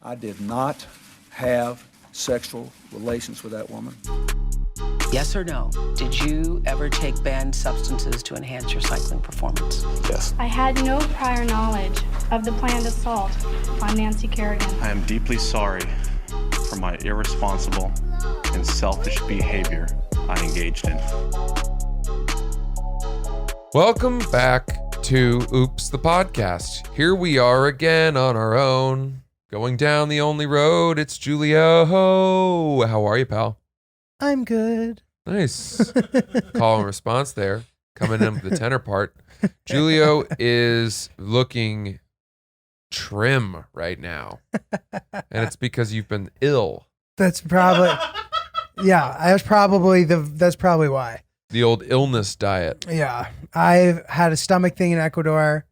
I did not have sexual relations with that woman. Yes or no? Did you ever take banned substances to enhance your cycling performance? Yes. I had no prior knowledge of the planned assault on Nancy Kerrigan. I am deeply sorry for my irresponsible and selfish behavior I engaged in. Welcome back to Oops, the podcast. Here we are again on our own, going down the only road. It's Giulio. How are you, pal? I'm good. Nice. Call and response there. Coming in with the tenor part. Giulio is looking trim right now. And it's because you've been ill. That's probably, yeah, that's probably why. The old illness diet. Yeah. I've had a stomach thing in Ecuador.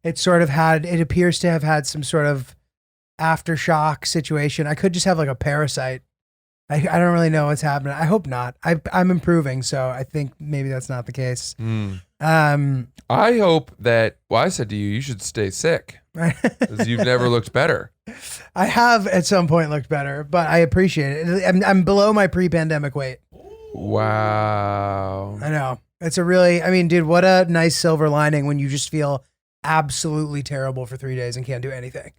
It appears to have had some sort of aftershock situation. I could just have like a parasite. I don't really know what's happening. I hope not. I'm improving, so I think maybe that's not the case. I hope that, I said to you, you should stay sick because you've never looked better. I have at some point looked better, but I appreciate it. I'm below my pre-pandemic weight. Wow. I know. It's dude, what a nice silver lining when you just feel absolutely terrible for 3 days and can't do anything.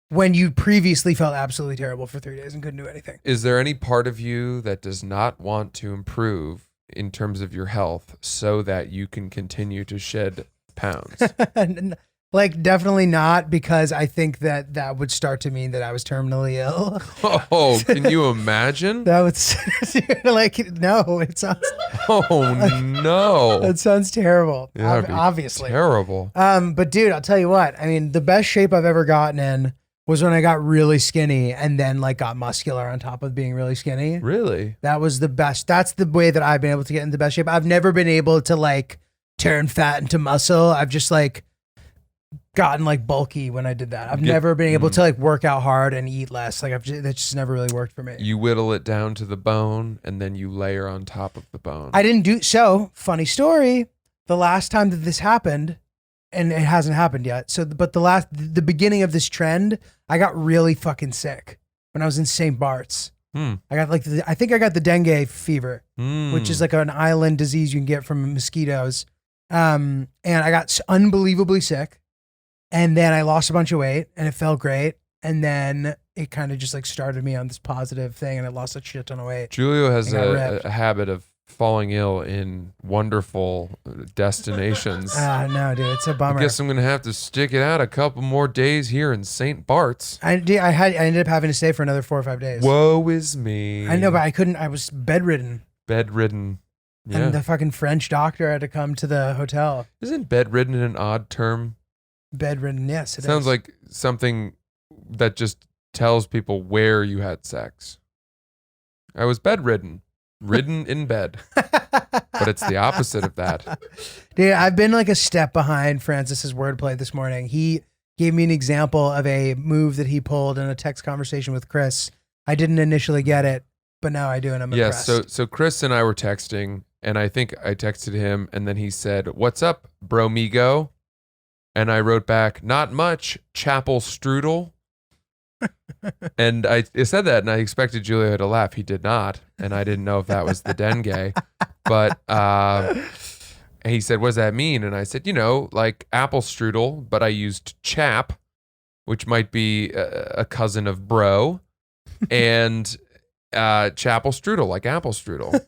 When you previously felt absolutely terrible for 3 days and couldn't do anything. Is there any part of you that does not want to improve in terms of your health so that you can continue to shed pounds? Like, definitely not, because I think that would start to mean that I was terminally ill. Oh, can you imagine? That would, like, no, it sounds... Oh, no. That sounds terrible, Yeah, it'd be obviously. Terrible. But dude, I'll tell you what, the best shape I've ever gotten in was when I got really skinny and then like got muscular on top of being really skinny. Really? That was the best. That's the way that I've been able to get into the best shape. I've never been able to like turn fat into muscle. I've just like gotten like bulky when I did that. I've never been able to like work out hard and eat less. Like that just never really worked for me. You whittle it down to the bone and then you layer on top of the bone. I didn't do so. Funny story. The last time that this happened, and it hasn't happened yet. So, but the beginning of this trend, I got really fucking sick when I was in St. Bart's. I got I think I got the dengue fever, which is like an island disease you can get from mosquitoes. And I got unbelievably sick. And then I lost a bunch of weight and it felt great. And then it kind of just like started me on this positive thing and I lost a shit ton of weight. Giulio has a habit of falling ill in wonderful destinations. No, dude, it's a bummer. I guess I'm going to have to stick it out a couple more days here in St. Bart's. I ended up having to stay for another 4 or 5 days. Woe is me. I know, but I couldn't. I was bedridden. Bedridden. Yeah. And the fucking French doctor had to come to the hotel. Isn't bedridden an odd term? Bedridden, yes. It Sounds is. like something that just tells people where you had sex. I was bedridden. Ridden in bed. But it's the opposite of that. Dude, I've been like a step behind Francis's wordplay this morning. He gave me an example of a move that he pulled in a text conversation with Chris. I didn't initially get it, but now I do, and I'm impressed. So Chris and I were texting, and I think I texted him, and then he said, "What's up, bromigo?" And I wrote back, "Not much, chapel strudel." And I said that, and I expected Giulio to laugh. He did not, and I didn't know if that was the dengue. But he said, "What does that mean?" And I said, like apple strudel, but I used chap, which might be a cousin of bro, and chapel strudel, like apple strudel.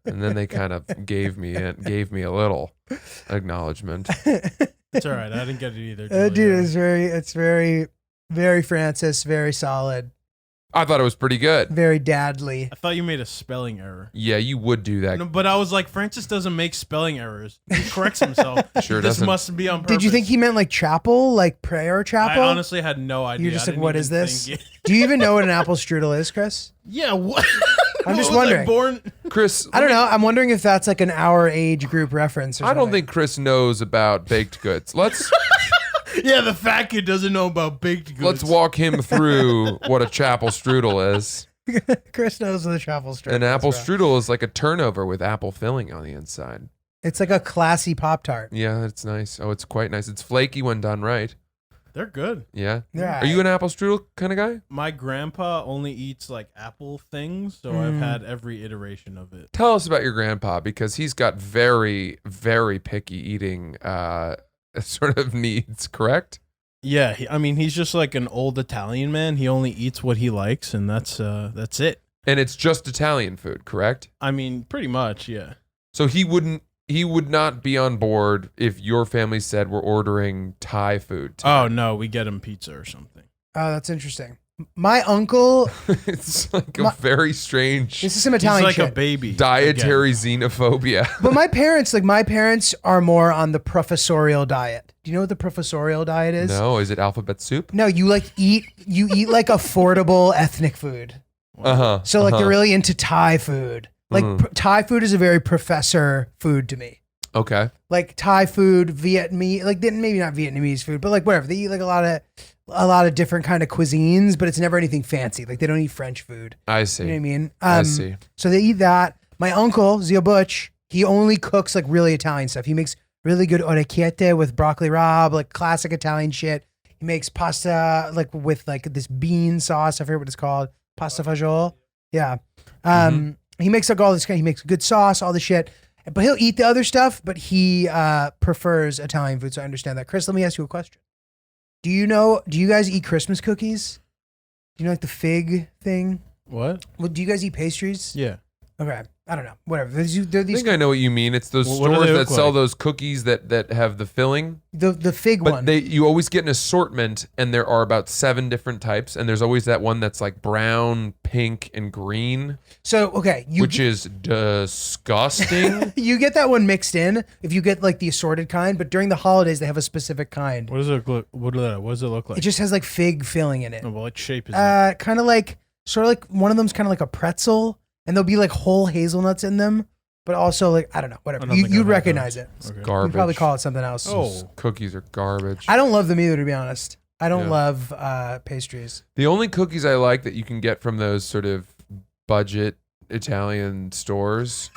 And then they kind of gave me a little acknowledgement. It's all right. I didn't get it either. Dude, it's very, very Francis, very solid. I thought it was pretty good. Very dadly. I thought you made a spelling error. Yeah, you would do that. No, but I was like, Francis doesn't make spelling errors. He corrects himself. Sure This doesn't. must be on purpose. Did you think he meant like chapel, like prayer chapel? I honestly had no idea. You're just I like, didn't what even is this? think it- Do you even know what an apple strudel is, Chris? Yeah, what? I'm just What was I wondering. born? Chris, I don't know. I'm wondering if that's like an our age group reference or I something. don't think Chris knows about baked goods. Let's Yeah, the fat kid doesn't know about baked goods. let's walk him through what a chapel strudel is. Chris knows what the apple strudel An apple is, bro. strudel is like a turnover with apple filling on the inside. It's like a classy Pop-Tart. Yeah, it's nice. Oh, it's quite nice. It's flaky when done right. They're good. Yeah. Yeah. Are you an apple strudel kind of guy? My grandpa only eats like apple things, so I've had every iteration of it. Tell us about your grandpa, because he's got very, very picky eating sort of needs, correct? Yeah, he's just like an old Italian man. He only eats what he likes, and that's it. And it's just Italian food, correct? I mean, pretty much, yeah. So he would not be on board if your family said we're ordering Thai food. Oh no, we get him pizza or something. Oh, that's interesting. My uncle, It's like a very strange this is some He's Italian like shit. a baby. dietary xenophobia. But my parents are more on the professorial diet. Do you know what the professorial diet is? No, is it alphabet soup? No, you eat like affordable ethnic food. Uh-huh. So like they're really into Thai food. Like Thai food is a very professor food to me. Okay. Like Thai food, Vietnamese, like maybe not Vietnamese food, but like whatever. They eat like a lot of different kind of cuisines, but it's never anything fancy. Like they don't eat French food. I see. You know what I mean? I see. So they eat that. My uncle, Zio Butch, he only cooks like really Italian stuff. He makes really good orecchiette with broccoli rabe, like classic Italian shit. He makes pasta like with like this bean sauce. I forget what it's called. Pasta fagioli. Yeah. He makes like all this he makes good sauce, all the shit. But he'll eat the other stuff, but he prefers Italian food. So I understand that. Chris, let me ask you a question. Do you guys eat Christmas cookies? Do you know like the fig thing? What? Well, do you guys eat pastries? Yeah. Okay. I don't know. Whatever. They're I these think I know what you mean. It's those Well, what do stores they that look sell like? those cookies that have the filling. the fig But one. you always get an assortment, and there are about 7 different types, and there's always that one that's like brown, pink, and green, So okay, which is disgusting. you get that one mixed in if you get like the assorted kind, but during the holidays they have a specific kind. What does it look? What does it look like? It just has like fig filling in it. Oh, well, what shape is it? Kind of like sort of like one of them's kind of like a pretzel, and there'll be like whole hazelnuts in them, but also like I don't know, I whatever. don't think I've You'd had recognize those. it. Okay. Garbage. You'd probably call it something else. Oh. Cookies are garbage. I don't love them either, to be honest. I don't Yeah. love pastries. The only cookies I like that you can get from those sort of budget Italian stores,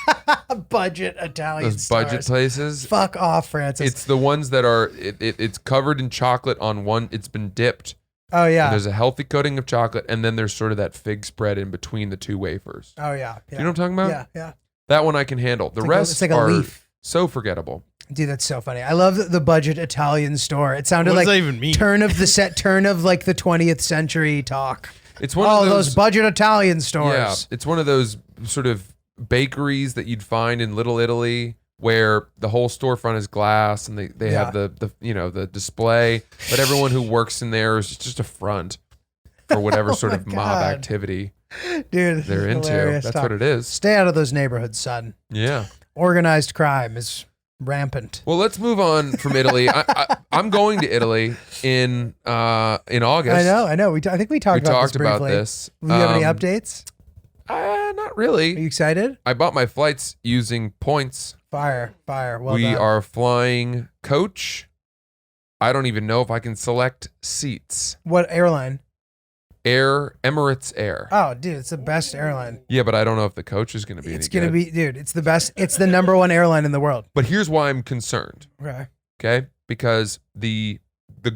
Budget Italian those budget stores. places. Fuck off, Francis. It's the ones that are it's covered in chocolate on one. It's been dipped. oh And yeah. there's a healthy coating of chocolate, and then there's sort of that fig spread in between the 2 wafers. Oh yeah. Do you know what I'm talking about? Yeah, yeah. That one I can handle. The It's like rest it's like a are leaf. so forgettable. Dude, that's so funny. I love the budget Italian store. It sounded What does like that even mean? turn of like the 20th century talk. It's one Oh, of those budget Italian stores. Yeah, it's one of those sort of bakeries that you'd find in Little Italy where the whole storefront is glass and they Yeah. have the display, but everyone who works in there is just a front for whatever sort my of mob God. activity Dude, this they're is into. hilarious That's talk. what it is. Stay out of those neighborhoods, son. Yeah. Organized crime is rampant. Well, let's move on from Italy. I'm going to Italy in August. I know. I think we We talked about talked this about briefly. this. Do you have any updates? Not Are really. you excited? I bought my flights using points. Fire. Well We done. are flying coach. I don't even know if I can select seats. What airline? Emirates Air. Oh, dude, it's the best airline. Yeah, but I don't know if the coach is going to be It's any gonna good. be, dude. It's the best. It's the number one airline in the world. But here's why I'm concerned. Okay. Okay, because the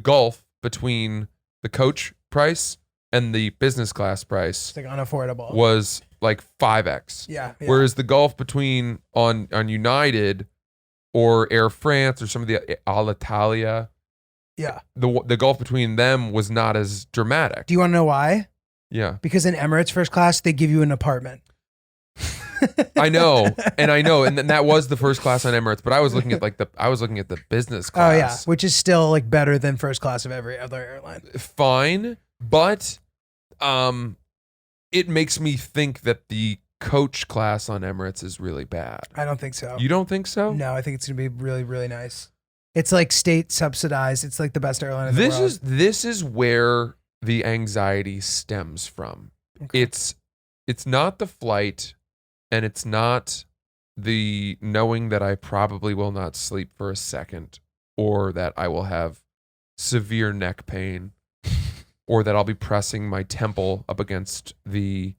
gulf between the coach price and the business class price It's like unaffordable. was like 5x. Yeah. Whereas the gulf between on United or Air France or some of the Alitalia, yeah. the gulf between them was not as dramatic. Do you want to know why? Yeah, Because in Emirates first class, they give you an apartment. I know, and then that was the first class on Emirates. But I was looking at the business Oh class. yeah, which is still like better than first class of every other airline. Fine, but it makes me think that the coach class on Emirates is really bad. I don't think so. You don't think so? No, I think it's gonna be really, really nice. It's like state subsidized. It's like the best airline in the world. This is where the anxiety stems from. Okay. It's not the flight, and it's not the knowing that I probably will not sleep for a second, or that I will have severe neck pain, or that I'll be pressing my temple up against the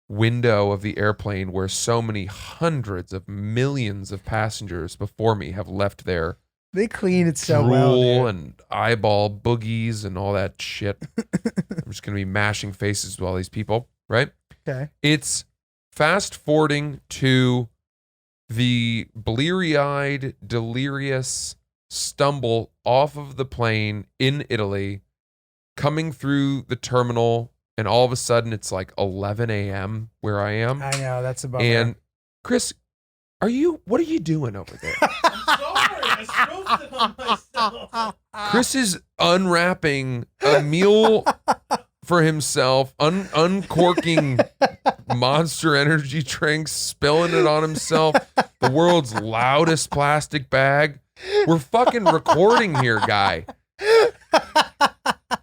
window of the airplane where so many hundreds of millions of passengers before me have left their They clean it so well, drool dude. and eyeball boogies and all that shit. I'm just going to be mashing faces with all these people, right? Okay. It's fast forwarding to the bleary-eyed, delirious stumble off of the plane in Italy, coming through the terminal, and all of a sudden it's like 11 a.m. where I am. I know, that's a bummer. And Chris, what are you doing over there? Chris is unwrapping a meal for himself, uncorking Monster Energy drinks, spilling it on himself, the world's loudest plastic bag. We're fucking recording here, guy.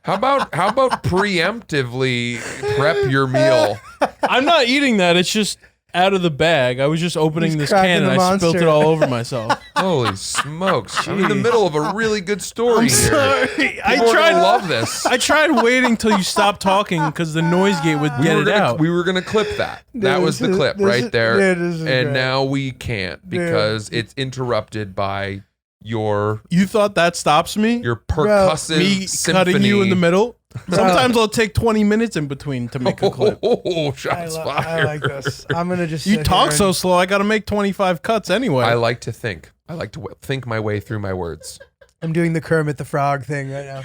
How about preemptively prep your meal? I'm not eating that. It's just out of the bag. I was just opening He's this cracking can and the I spilled it Monster. all over myself. Holy smokes. I'm in the middle of a really good story I'm here. sorry. People are gonna love this. I tried waiting till you stopped talking because the noise gate would get it out. We were gonna clip that. That Dude, was the this is- clip this right is- there. dude, this is And great. now we can't because it's interrupted by your You thought that stops me? percussive Me symphony. cutting you in the middle? Sometimes I'll take 20 minutes in between to make a clip. Oh, I, shots I fired. like this. I'm gonna just. You sit talk here so and- slow, I got to make 25 cuts anyway. I like to think. I like to think my way through my words. I'm doing the Kermit the Frog thing right now.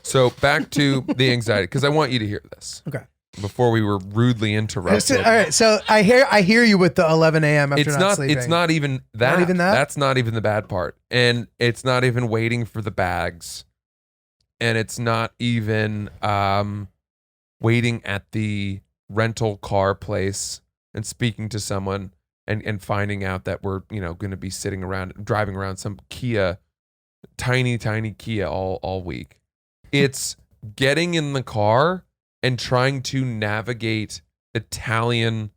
So back to the anxiety, because I want you to hear this Okay. before we were rudely interrupted. So, all right. So I hear you with the 11 a.m. after It's not not. sleeping. It's not even that. Not even that? That's not even the bad part, and it's not even waiting for the bags, and it's not even waiting at the rental car place and speaking to someone and finding out that we're going to be sitting around driving around some Kia, tiny Kia all week. It's getting in the car and trying to navigate Italian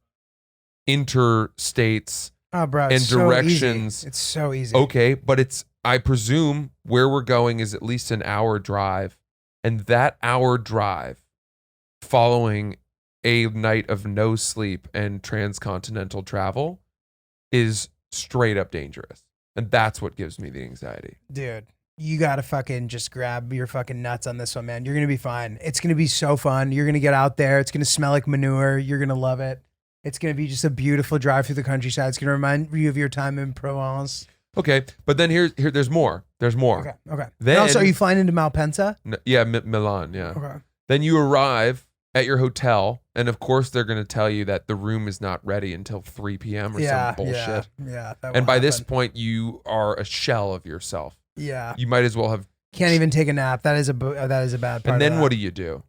interstates. Oh, bro, and it's so directions. easy. It's so easy. Okay, but I presume where we're going is at least an hour drive. And that hour drive following a night of no sleep and transcontinental travel is straight up dangerous. And that's what gives me the anxiety. Dude, you gotta fucking just grab your fucking nuts on this one, man. You're gonna be fine. It's gonna be so fun. You're gonna get out there. It's gonna smell like manure. You're gonna love it. It's gonna be just a beautiful drive through the countryside. It's gonna remind you of your time in Provence. Okay, but then here there's more. There's more. Okay. Then, And also, are you flying into Malpensa? Yeah, Milan, yeah. Okay. Then you arrive at your hotel, and of course they're going to tell you that the room is not ready until 3 p.m. or some bullshit. Yeah. that And will by this happen. point, you are a shell of yourself. Yeah. You might as well have. Can't even take a nap. That is a bad part. And then of that. what do you do?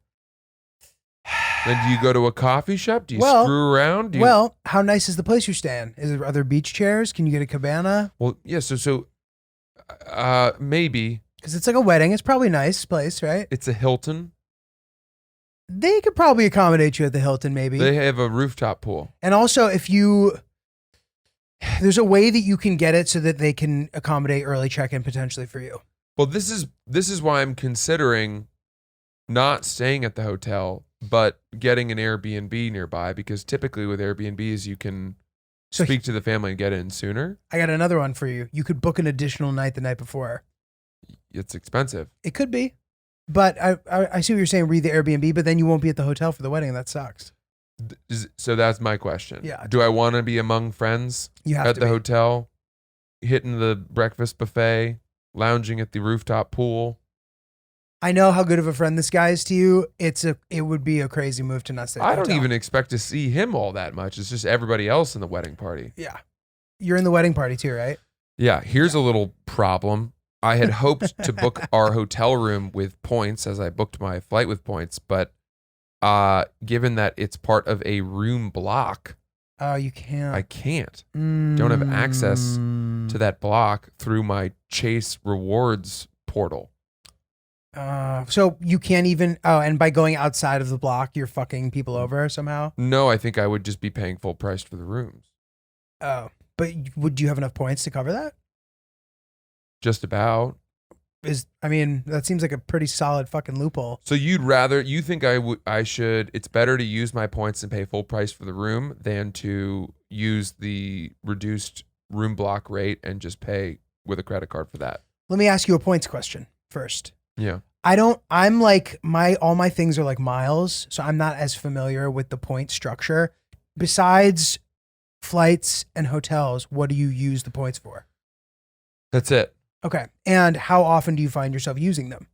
Then do you go to a coffee shop? Do you Well- screw around? Do you, Well, how nice is the place you're staying? Are there beach chairs? Can you get a cabana? well, yeah. So, maybe Because it's like a wedding. It's probably a nice place, right? it's a Hilton. They could probably accommodate you at the Hilton, maybe. They have a rooftop pool. And also, there's a way that you can get it so that they can accommodate early check-in potentially for you. Well, this is why I'm considering not staying at the hotel, but getting an Airbnb nearby, because typically with Airbnbs you can So speak to the family and get in sooner. I got another one for you. You could book an additional night the night before. It's expensive. It could be, but I see what you're saying. Read the Airbnb, but then you won't be at the hotel for the wedding. That sucks. So that's my question. Yeah. Do I want to be among friends You have at to the be. hotel, hitting the breakfast buffet, lounging at the rooftop pool? I know how good of a friend this guy is to you. It would be a crazy move to not stay at the I don't hotel. even expect to see him all that much. It's just everybody else in the wedding party. Yeah. You're in the wedding party too, right? Yeah, here's a little problem. I had hoped to book our hotel room with points as I booked my flight with points, but given that it's part of a room block, Oh, you can't. I can't. Don't have access to that block through my Chase Rewards portal. So you can't even. Oh, and by going outside of the block, you're fucking people over somehow. No, I think I would just be paying full price for the rooms. Oh, but would you have enough points to cover that? Just about. That seems like a pretty solid fucking loophole. So you think I should, it's better to use my points and pay full price for the room than to use the reduced room block rate and just pay with a credit card for that. Let me ask you a points question first. Yeah. I'm like all my things are like miles, so I'm not as familiar with the point structure. Besides flights and hotels, what do you use the points for? That's it. Okay. And how often do you find yourself using them?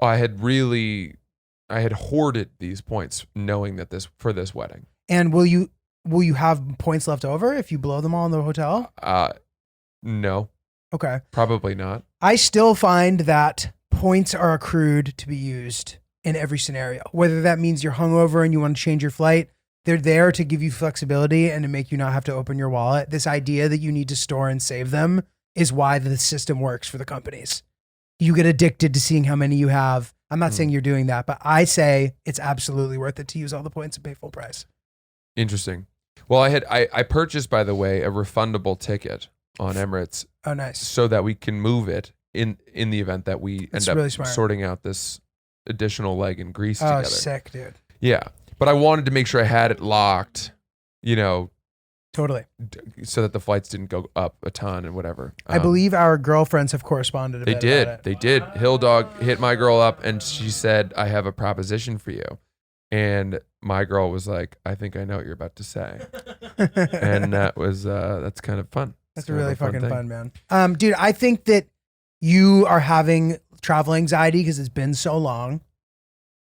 I had hoarded these points knowing that for this wedding. And will you have points left over if you blow them all in the hotel? No, Okay. probably not. I still find that points are accrued to be used in every scenario. Whether that means you're hungover and you want to change your flight, they're there to give you flexibility and to make you not have to open your wallet. This idea that you need to store and save them is why the system works for the companies. You get addicted to seeing how many you have. I'm not saying you're doing that, but I say it's absolutely worth it to use all the points and pay full price. Interesting. Well, I purchased, by the way, a refundable ticket on Emirates Oh, nice. so that we can move it in the event that we That's end really up smart. sorting out this additional leg in Greece Oh, together. sick, dude. Yeah. But I wanted to make sure I had it locked, Totally. so that the flights didn't go up a ton and whatever. I believe our girlfriends have corresponded a They bit did. about it. They did. Hill Dog hit my girl up and she said, I have a proposition for you. And my girl was like, I think I know what you're about to say. And that's kind of fun. That's kind of really a fun fucking thing. fun, man. Dude, I think that you are having travel anxiety because it's been so long.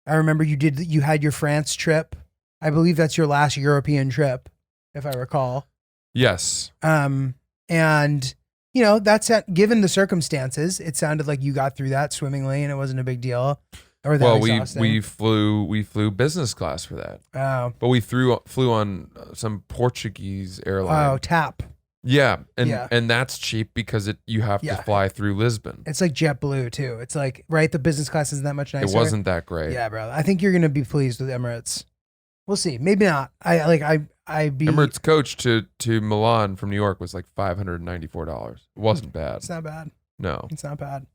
I remember you had your France trip. I believe that's your last European trip, if I recall. Yes. And that's given the circumstances, it sounded like you got through that swimmingly and it wasn't a big deal. Or that Well, exhausting. we flew business class for that. Oh, But we flew on some Portuguese airline. TAP. Yeah, Yeah. and that's cheap because you have Yeah. to fly through Lisbon. It's like JetBlue too. It's like, right, the business class isn't that much nicer. It wasn't that great. Yeah, bro. I think you're gonna be pleased with Emirates. We'll see. Maybe not. Emirates coach to Milan from New York was like $594. It wasn't bad. It's not bad. No. It's not bad.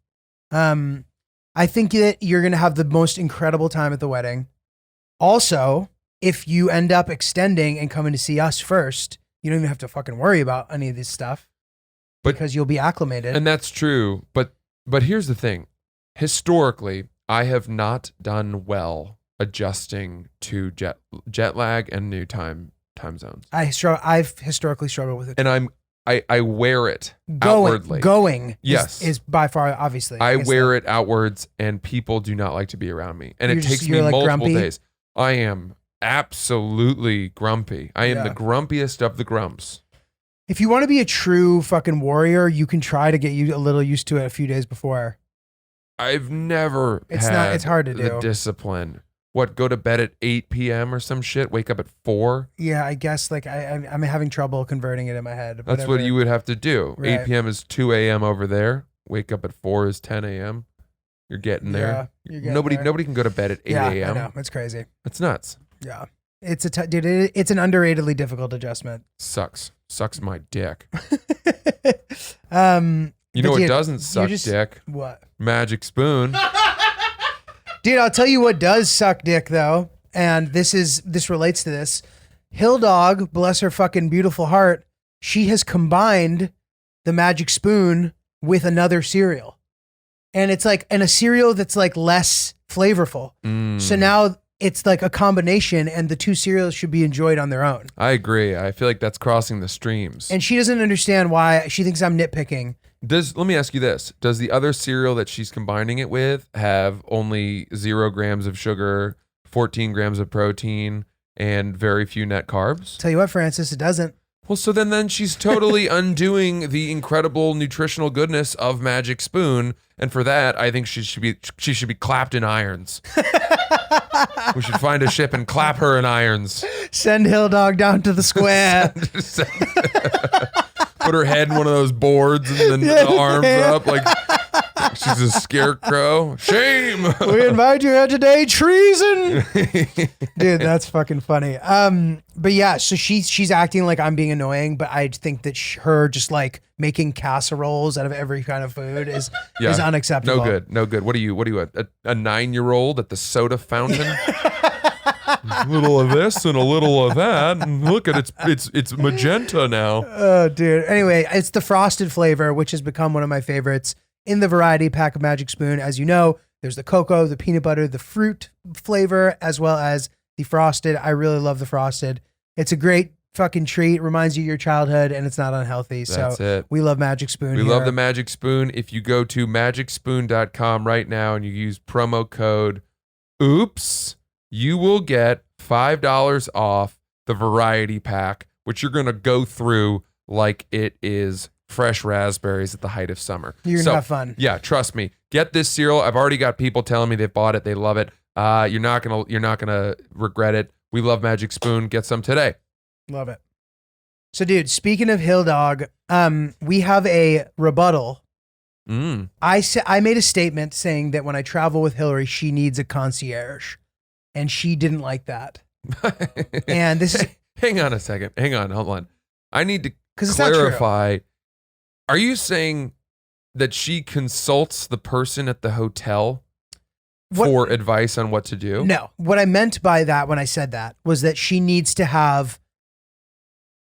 I think that you're gonna have the most incredible time at the wedding. Also, if you end up extending and coming to see us first, you don't even have to fucking worry about any of this stuff. But- because you'll be acclimated. And that's true, but here's the thing. Historically, I have not done well adjusting to jet lag and new time zones. I've historically struggled with it. And I wear it outwardly. Going Yes. is by far, obviously. I wear it outwards and people do not like to be around me. And it takes me you're like multiple grumpy? days. I am absolutely grumpy. I am Yeah. the grumpiest of the grumps. If you want to be a true fucking warrior, you can try to get you a little used to it a few days before. I've never It's had hard to the do. discipline. What, go to bed at 8 p.m. or some shit, wake up at 4? Yeah, I guess like I'm having trouble converting it in my head. That's what you would have to do. Right. 8 p.m. is 2 a.m. over there. Wake up at 4 is 10 a.m. You're getting there. Yeah, you're getting there. Nobody can go to bed at 8 Yeah, a.m. I know. It's crazy. That's nuts. Yeah. It's it's an underratedly difficult adjustment. Sucks my dick. But You know what dude, doesn't suck dick? What? Magic spoon. Dude, I'll tell you what does suck dick though, and this relates to this. Hill Dog, bless her fucking beautiful heart, she has combined the magic spoon with another cereal. And it's like a cereal that's like less flavorful. So now it's like a combination and the two cereals should be enjoyed on their own. I agree. I feel like that's crossing the streams. And she doesn't understand why. She thinks I'm nitpicking. Let me ask you this. Does the other cereal that she's combining it with have only 0 grams of sugar, 14 grams of protein, and very few net carbs? Tell you what, Francis, it doesn't. Well, so then she's totally undoing the incredible nutritional goodness of Magic Spoon, and for that, I think she should be clapped in irons. We should find a ship and clap her in irons. Send Hill Dog down to the square. Put her head in one of those boards and then the arms up like she's a scarecrow. Shame. We invite you here today, treason. Dude, that's fucking funny. But yeah, so she's acting like I'm being annoying, but I think that her just like making casseroles out of every kind of food is unacceptable. No good. What are you a 9-year-old at the soda fountain? a little of this and a little of that, and look at it's magenta now. Oh, dude. Anyway, it's the frosted flavor, which has become one of my favorites in the variety pack of Magic Spoon. As you know, there's the cocoa, the peanut butter, the fruit flavor, as well as the frosted. I really love the frosted. It's a great fucking treat. Reminds you of your childhood, and it's not unhealthy. That's so it. We love Magic Spoon. We love the Magic Spoon. If you go to magicspoon.com right now and you use promo code OOPS, you will get $5 off the variety pack, which you're going to go through like it is fresh raspberries at the height of summer. You're gonna have fun. Yeah, trust me. Get this cereal. I've already got people telling me they've bought it. They love it. You're not gonna regret it. We love Magic Spoon. Get some today. Love it. So, dude, speaking of Hill Dog, we have a rebuttal. I made a statement saying that when I travel with Hillary, she needs a concierge, and she didn't like that. And this is hang on a second. Hang on. Hold on. I need to 'Cause it's not true. clarify. Are you saying that she consults the person at the hotel for advice on what to do? No. What I meant by that when I said that was that she needs to have,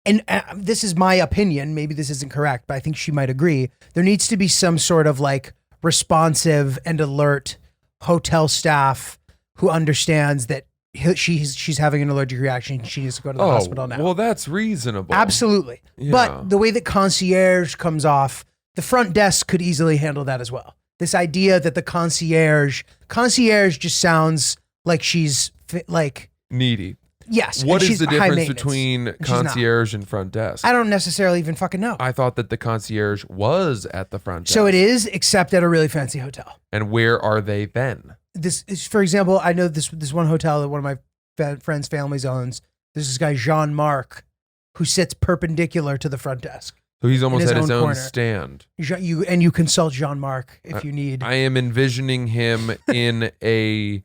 and this is my opinion, maybe this isn't correct, but I think she might agree. There needs to be some sort of like responsive and alert hotel staff who understands that she's having an allergic reaction. She needs to go to the hospital now. Well, that's reasonable. Absolutely. Yeah. But the way that concierge comes off, the front desk could easily handle that as well. This idea that the concierge just sounds like she's like Needy. yes. What and is she's the high difference maintenance. between And she's not. concierge and front desk? I don't necessarily even fucking know. I thought that the concierge was at the front desk. So it is, except at a really fancy hotel. And where are they then? This is, for example, I know this one hotel that one of my friends' families owns. There's this guy Jean-Marc who sits perpendicular to the front desk. So he's almost his at his own own corner. stand. You consult Jean-Marc if you need. I am envisioning him in a.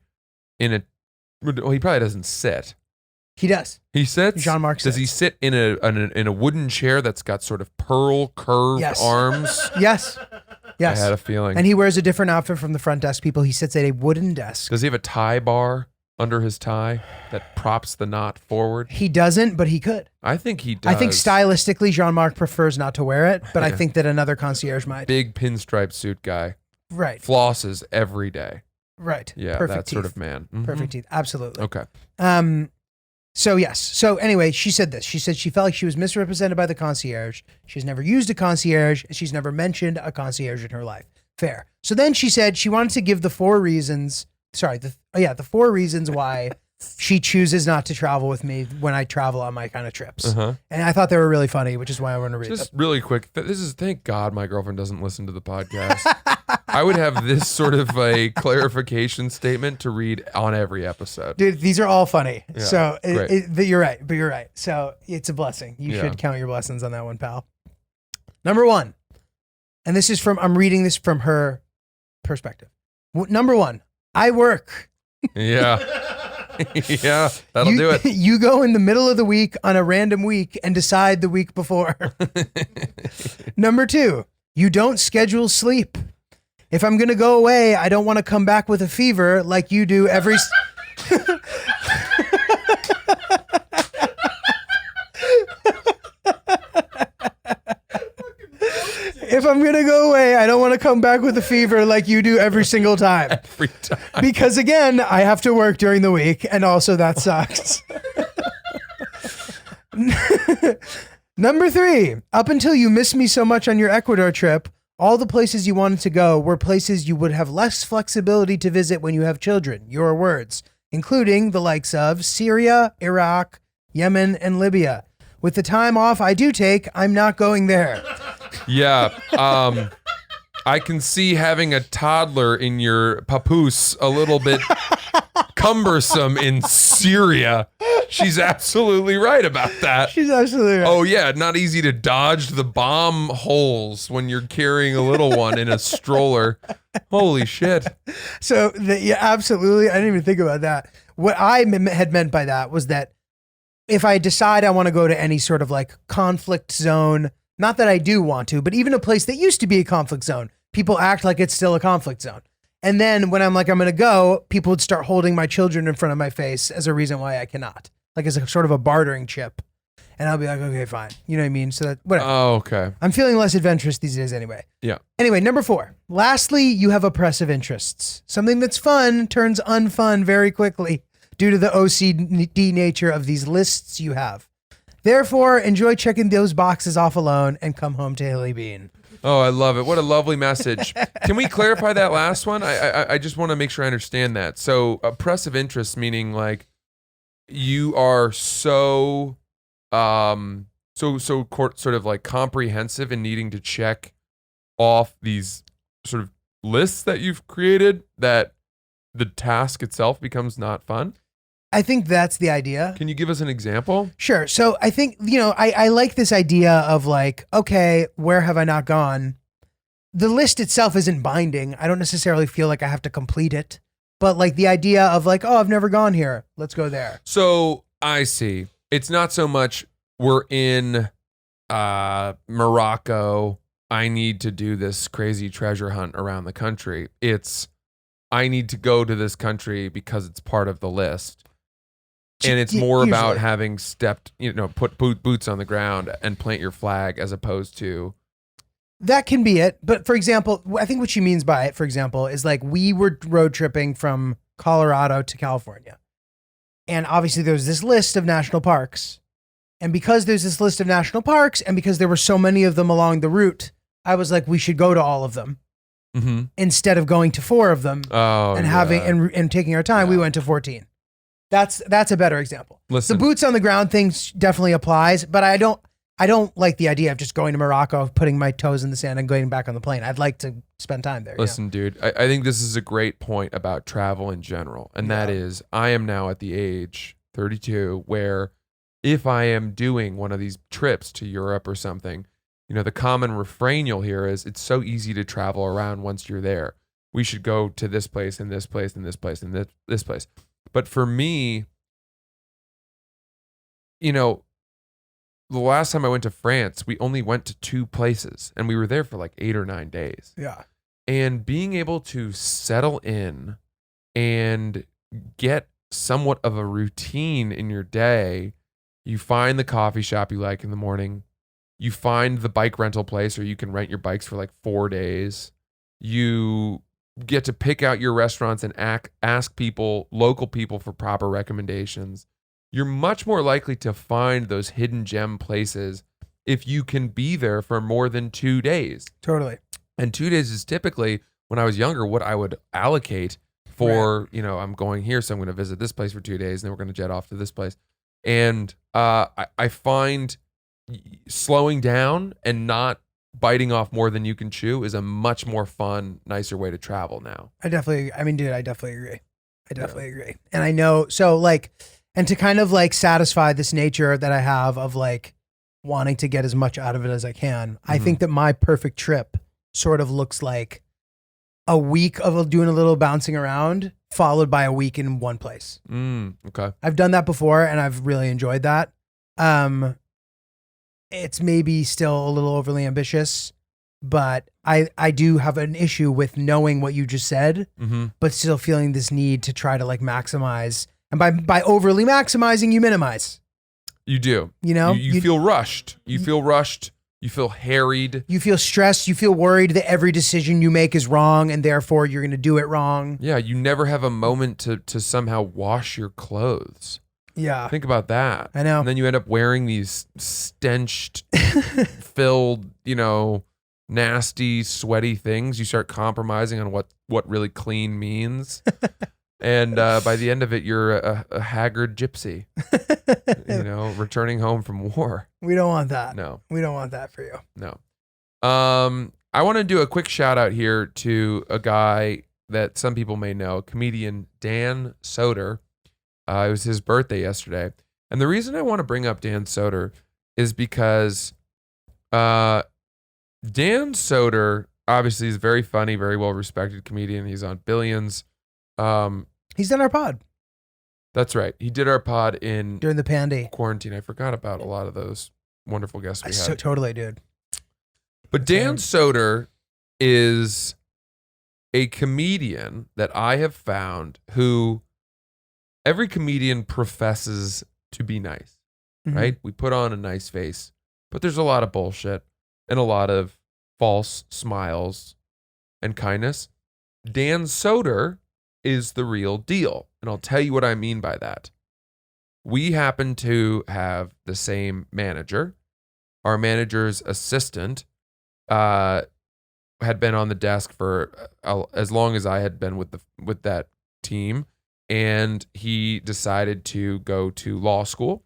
Well, he probably doesn't sit. He does. He sits. Jean-Marc Does he sits. sit in a wooden chair that's got sort of pearl curved Yes. arms? Yes. Yes. I had a feeling. And he wears a different outfit from the front desk people. He sits at a wooden desk. Does he have a tie bar under his tie that props the knot forward? He doesn't, but he could. I think he does. I think stylistically, Jean-Marc prefers not to wear it, but I think that another concierge might. Big pinstripe suit guy. Right. Flosses every day. Right. Yeah, Perfect that sort teeth. of man. Mhm. Perfect teeth. Absolutely. Okay. So yes. So anyway, she said this. She said she felt like she was misrepresented by the concierge. She's never used a concierge. She's never mentioned a concierge in her life. Fair. So then she said she wanted to give the 4 reasons. Sorry, the 4 reasons why she chooses not to travel with me when I travel on my kind of trips. And I thought they were really funny, which is why I want to read Just them. really quick. Thank God my girlfriend doesn't listen to the podcast. I would have this sort of a clarification statement to read on every episode. Dude, these are all funny. Yeah, So great. but you're right. But you're right. So it's a blessing. You Yeah. should count your blessings on that one, pal. Number 1. And this is I'm reading this from her perspective. Number 1, I work. Yeah. Yeah, that'll do it. You go in the middle of the week on a random week and decide the week before. Number 2, you don't schedule sleep. If I'm going to go away, I don't want to come back with a fever like you do every... If I'm going to go away, I don't want to come back with a fever like you do every single time. Every time. Because again, I have to work during the week, and also that sucks. Number 3, up until you missed me so much on your Ecuador trip, all the places you wanted to go were places you would have less flexibility to visit when you have children. Your words, including the likes of Syria, Iraq, Yemen, and Libya. With the time off I do take, I'm not going there. Yeah. I can see having a toddler in your papoose a little bit cumbersome in Syria. She's absolutely right about that. She's absolutely right. Oh, yeah. Not easy to dodge the bomb holes when you're carrying a little one in a stroller. Holy shit. So, yeah, absolutely. I didn't even think about that. What I had meant by that was that if I decide I want to go to any sort of like conflict zone, not that I do want to, but even a place that used to be a conflict zone, people act like it's still a conflict zone. And then when I'm like, I'm going to go, people would start holding my children in front of my face as a reason why I cannot. Like as a sort of a bartering chip. And I'll be like, okay, fine. You know what I mean? So that, whatever. Oh, okay. I'm feeling less adventurous these days anyway. Yeah. Anyway, number 4. Lastly, you have oppressive interests. Something that's fun turns unfun very quickly due to the OCD nature of these lists you have. Therefore, enjoy checking those boxes off alone and come home to Hilly Bean. Oh, I love it. What a lovely message. Can we clarify that last one? I just want to make sure I understand that. So oppressive interests, meaning like you are so sort of like comprehensive in needing to check off these sort of lists that you've created that the task itself becomes not fun. I think that's the idea. Can you give us an example? Sure. So I think, I like this idea of like, okay, where have I not gone? The list itself isn't binding. I don't necessarily feel like I have to complete it, but like the idea of like, oh, I've never gone here. Let's go there. So I see. It's not so much we're in Morocco. I need to do this crazy treasure hunt around the country. It's I need to go to this country because it's part of the list. And it's more about Usually. having stepped, put boots on the ground and plant your flag as opposed to. That can be it. But for example, I think what she means by it, for example, is like we were road tripping from Colorado to California. And obviously there's this list of national parks. And because there's this list of national parks and because there were so many of them along the route, I was like, we should go to all of them instead of going to 4 of them and having and taking our time. We went to 14. That's a better example. Listen. The boots on the ground thing definitely applies, but I don't like the idea of just going to Morocco, putting my toes in the sand and going back on the plane. I'd like to spend time there. Listen, dude, I think this is a great point about travel in general. And that is, I am now at the age 32 where if I am doing one of these trips to Europe or something, the common refrain you'll hear is it's so easy to travel around once you're there. We should go to this place and this place and this place and this place. But for me, the last time I went to France, we only went to 2 places and we were there for like 8 or 9 days. Yeah. And being able to settle in and get somewhat of a routine in your day, you find the coffee shop you like in the morning, you find the bike rental place where you can rent your bikes for like 4 days, you get to pick out your restaurants and ask local people for proper recommendations. You're much more likely to find those hidden gem places if you can be there for more than 2 days. Totally. And 2 days is typically, when I was younger, what I would allocate for, I'm going here, so I'm going to visit this place for 2 days, and then we're going to jet off to this place. And I find slowing down and not biting off more than you can chew is a much more fun, nicer way to travel now. I definitely agree. I definitely agree. And I know, so like, and to kind of like satisfy this nature that I have of like wanting to get as much out of it as I can, I think that my perfect trip sort of looks like a week of doing a little bouncing around followed by a week in one place. Okay. I've done that before and I've really enjoyed that. It's maybe still a little overly ambitious, but I do have an issue with knowing what you just said, but still feeling this need to try to like maximize. And by overly maximizing, you minimize. You do. You feel rushed. You feel rushed. You feel harried. You feel stressed. You feel worried that every decision you make is wrong and therefore you're going to do it wrong. Yeah, you never have a moment to somehow wash your clothes. Yeah. Think about that. I know. And then you end up wearing these stenched, filled, nasty, sweaty things. You start compromising on what really clean means. And by the end of it, you're a haggard gypsy, returning home from war. We don't want that. No. We don't want that for you. No. I want to do a quick shout out here to a guy that some people may know, comedian Dan Soder. It was his birthday yesterday. And the reason I want to bring up Dan Soder is because Dan Soder obviously is very funny, very well-respected comedian. He's on Billions. He's done our pod. That's right. He did our pod in during the pandy quarantine. I forgot about a lot of those wonderful guests we had. Totally, dude. But Dan Soder is a comedian that I have found who every comedian professes to be nice, Mhm. right? We put on a nice face, but there's a lot of bullshit and a lot of false smiles and kindness. Dan Soder is the real deal. And I'll tell you what I mean by that. We happen to have the same manager. Our manager's assistant had been on the desk for as long as I had been with that team, and he decided to go to law school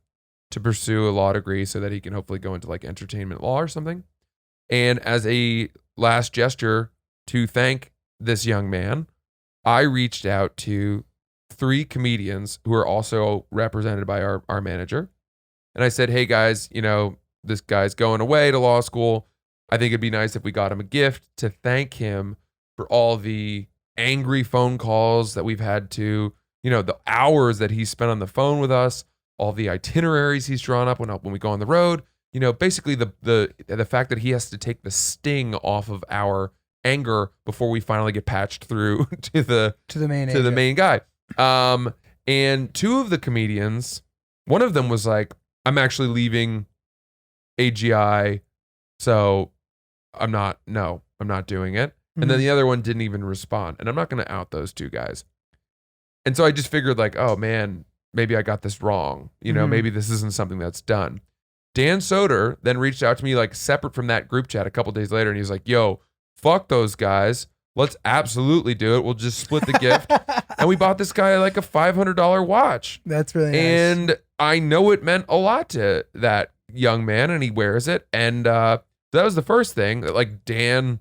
to pursue a law degree so that he can hopefully go into like entertainment law or something. And as a last gesture to thank this young man, I reached out to 3 comedians who are also represented by our manager. And I said, hey guys, this guy's going away to law school. I think it'd be nice if we got him a gift to thank him for all the angry phone calls that we've had to, the hours that he spent on the phone with us, all the itineraries he's drawn up when we go on the road. Basically the fact that he has to take the sting off of our anger before we finally get patched through to the main guy. And 2 of the comedians, one of them was like, I'm actually leaving AGI, so I'm not doing it. And then the other one didn't even respond. And I'm not going to out those 2 guys. And so I just figured like, oh man, maybe I got this wrong. Maybe this isn't something that's done. Dan Soder then reached out to me like separate from that group chat a couple days later. And he was like, yo, fuck those guys. Let's absolutely do it. We'll just split the gift. And we bought this guy like a $500 watch. That's really nice. And I know it meant a lot to that young man, and he wears it. And that was the first thing that like Dan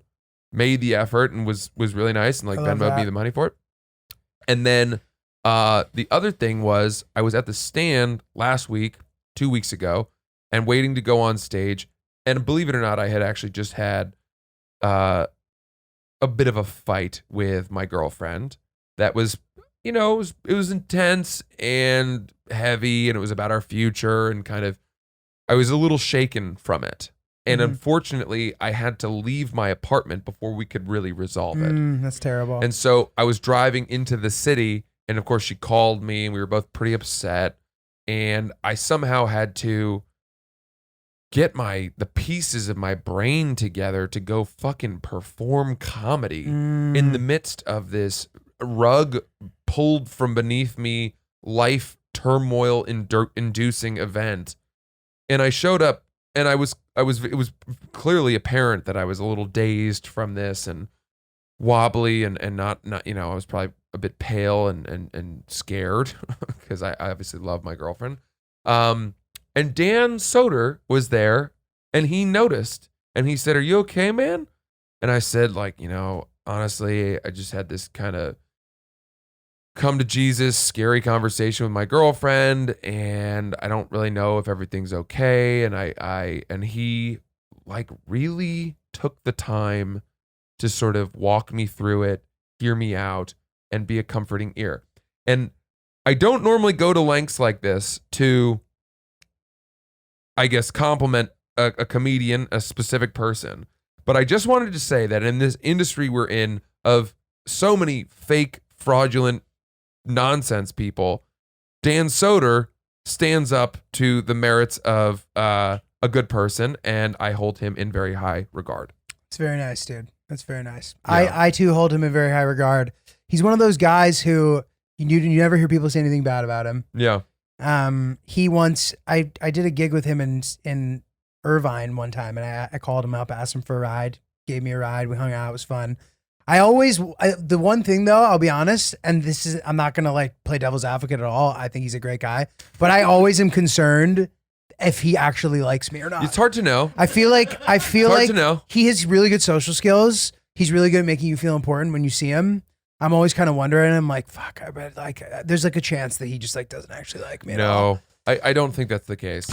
made the effort and was really nice and like Venmo'd me the money for it. And then the other thing was I was at the stand last week, 2 weeks ago, and waiting to go on stage. And believe it or not, I had actually just had a bit of a fight with my girlfriend that was, it was intense and heavy, and it was about our future, and kind of, I was a little shaken from it. And unfortunately, I had to leave my apartment before we could really resolve it. That's terrible. And so I was driving into the city, and of course she called me, and we were both pretty upset. And I somehow had to get the pieces of my brain together to go fucking perform comedy in the midst of this rug pulled from beneath me, life turmoil inducing event. And I showed up, and it was clearly apparent that I was a little dazed from this and wobbly and not, I was probably a bit pale and scared because I obviously love my girlfriend. And Dan Soder was there, and he noticed, and he said, "Are you okay, man?" And I said, like, honestly, I just had this kind of come to Jesus scary conversation with my girlfriend, and I don't really know if everything's okay. And and he like really took the time to sort of walk me through it, hear me out, and be a comforting ear. And I don't normally go to lengths like this to, I guess, compliment a comedian, a specific person. But I just wanted to say that in this industry we're in of so many fake, fraudulent, nonsense people, Dan Soder stands up to the merits of a good person, and I hold him in very high regard. It's very nice, dude. That's very nice. Yeah. I too hold him in very high regard. He's one of those guys who you never hear people say anything bad about him. Yeah. He once, I did a gig with him in Irvine one time, and I called him up, asked him for a ride, gave me a ride. We hung out. It was fun. The one thing though, I'll be honest, and I'm not going to like play devil's advocate at all. I think he's a great guy, but I always am concerned if he actually likes me or not. It's hard to know. I feel like to know. he has really good social skills. He's really good at making you feel important when you see him. I'm always kind of wondering. I'm like, fuck, I bet like there's like a chance that he just like doesn't actually like me at all. No, I don't think that's the case.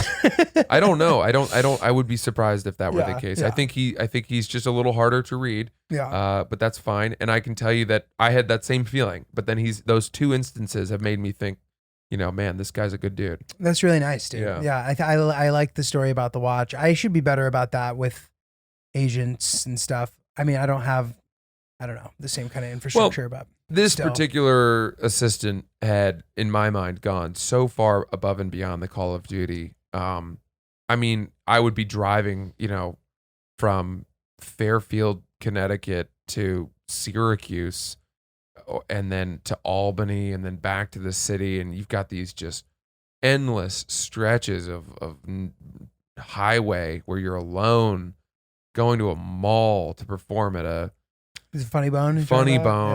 I don't know. I would be surprised if that were the case. Yeah. I think he's just a little harder to read. Yeah. But that's fine. And I can tell you that I had that same feeling. But then those 2 instances have made me think, man, this guy's a good dude. That's really nice, dude. Yeah. I like the story about the watch. I should be better about that with agents and stuff. I mean, I don't have I don't know, the same kind of infrastructure. But This still. particular assistant had, in my mind, gone so far above and beyond the Call of Duty. I mean, I would be driving, from Fairfield, Connecticut to Syracuse, and then to Albany, and then back to the city, and you've got these just endless stretches of highway where you're alone, going to a mall to perform at a Is it Funny Bone?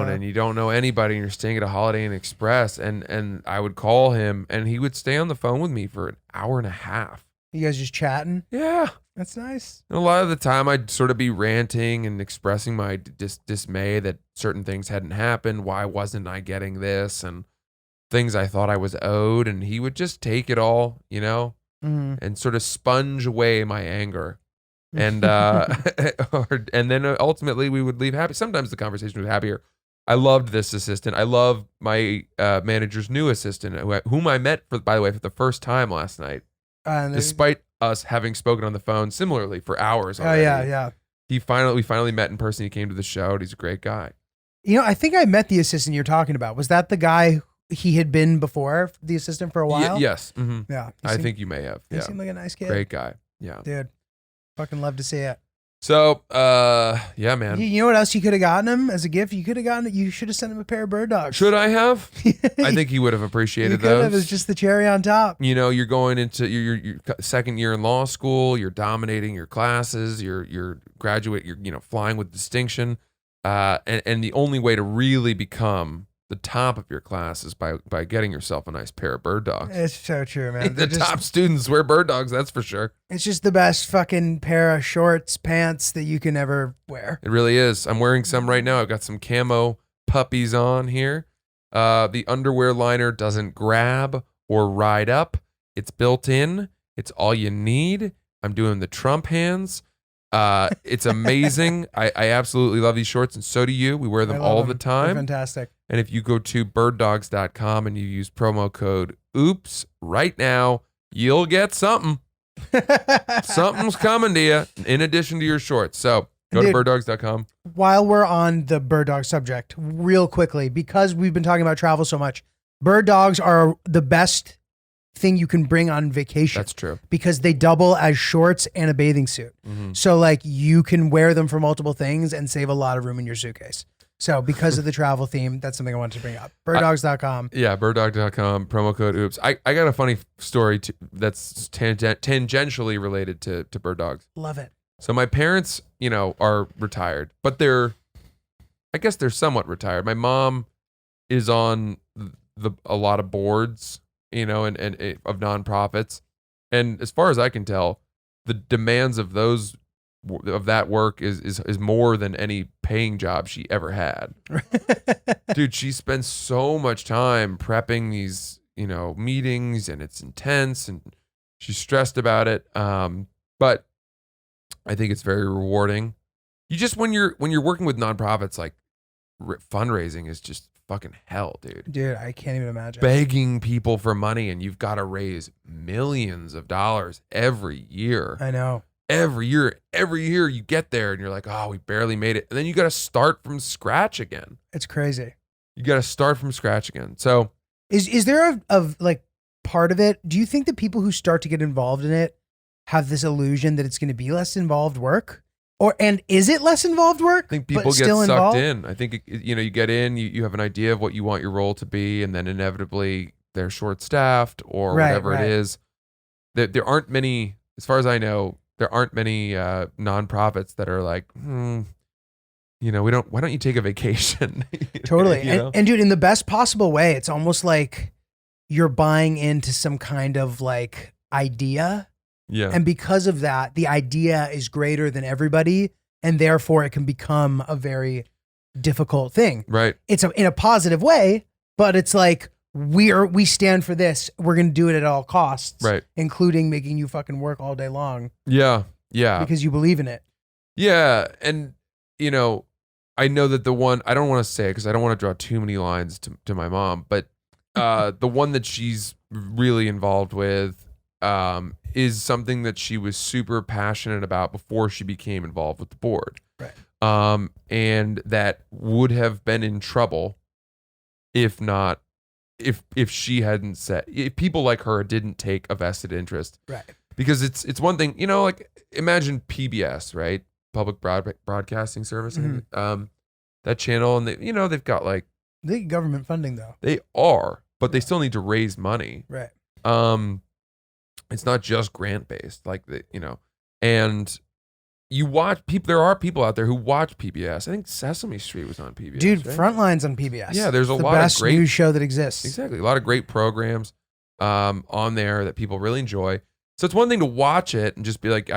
and you don't know anybody, and you're staying at a Holiday Inn Express, and I would call him, and he would stay on the phone with me for an hour and a half. You guys just chatting? Yeah. That's nice. And a lot of the time I'd sort of be ranting and expressing my dismay that certain things hadn't happened. Why wasn't I getting this? And things I thought I was owed. And he would just take it all, and sort of sponge away my anger. And and then ultimately we would leave happy. Sometimes the conversation was happier. I loved this assistant. I love my manager's new assistant, whom I met, by the way, for the first time last night. Despite us having spoken on the phone similarly for hours already. Oh yeah. We finally met in person. He came to the show, and he's a great guy. I think I met the assistant you're talking about. Was that the guy he had been before, the assistant for a while? Yes. Mm-hmm. Yeah. I think you may have. He Yeah. seemed like a nice kid. Great guy. Yeah. Dude. Fucking love to see it. So, yeah, man. You know what else you could have gotten him as a gift? You should have sent him a pair of bird dogs. Should I have? I think he would have appreciated you could have. those. It's just the cherry on top. You're going into your second year in law school. You're dominating your classes. You're graduate. You're flying with distinction. And the only way to really become the top of your class is by getting yourself a nice pair of bird dogs. It's so true, man. The top students wear bird dogs. That's for sure. It's just the best fucking pair of shorts, pants that you can ever wear. It really is. I'm wearing some right now. I've got some camo puppies on here. The underwear liner doesn't grab or ride up. It's built in. It's all you need. I'm doing the Trump hands. It's amazing. I absolutely love these shorts, and so do you. We wear them all the They're time. fantastic. And if you go to birddogs.com and you use promo code OOPS right now, you'll get something. Something's coming to you in addition to your shorts. So go to birddogs.com. While we're on the bird dog subject, real quickly, because we've been talking about travel so much, bird dogs are the best thing you can bring on vacation. That's true. Because they double as shorts and a bathing suit. Mm-hmm. So like you can wear them for multiple things and save a lot of room in your suitcase. So because of the travel theme, that's something I wanted to bring up. Birddogs.com. Yeah, birddog.com, promo code OOPS. I got a funny story that's tangentially related to bird dogs. Love it. So my parents, are retired, but I guess they're somewhat retired. My mom is on a lot of boards, and of nonprofits. And as far as I can tell, the demands of that work is more than any paying job she ever had. Dude, she spends so much time prepping these, meetings, and it's intense, and she's stressed about it. But I think it's very rewarding. You just, when you're working with nonprofits, like fundraising is just fucking hell, dude. Dude, I can't even imagine. Begging people for money, and you've got to raise millions of dollars every year. I know. Every year you get there and you're like, oh, we barely made it. And then you got to start from scratch again. It's crazy. You got to start from scratch again. So is there a like part of it? Do you think that people who start to get involved in it have this illusion that it's going to be less involved work? And is it less involved work? I think people get still sucked involved? in. I think, you get in, you have an idea of what you want your role to be, and then inevitably they're short staffed or whatever it is. There aren't many, as far as I know, there aren't many nonprofits that are like, why don't you take a vacation? Totally. And dude, in the best possible way, it's almost like you're buying into some kind of like idea. Yeah. And because of that, the idea is greater than everybody. And therefore it can become a very difficult thing. Right. It's in a positive way, but it's like, we stand for this. We're going to do it at all costs. Right. Including making you fucking work all day long. Yeah. Yeah. Because you believe in it. Yeah. And, I know that the one, I don't want to say it because I don't want to draw too many lines to my mom, but the one that she's really involved with is something that she was super passionate about before she became involved with the board. Right. and that would have been in trouble if she hadn't said, if people like her didn't take a vested interest. Right. Because it's one thing, like imagine PBS, right? Public Broadcasting Service. That channel, and they've got like, They get government funding though. they are, but they still need to raise money. Right. It's not just grant based, like and you watch people. There are people out there who watch PBS. I think Sesame Street was on PBS. Dude, right? Frontline's on PBS. Yeah, there's a It's lot the of best great news show that exists. Exactly, a lot of great programs on there that people really enjoy. So it's one thing to watch it and just be like,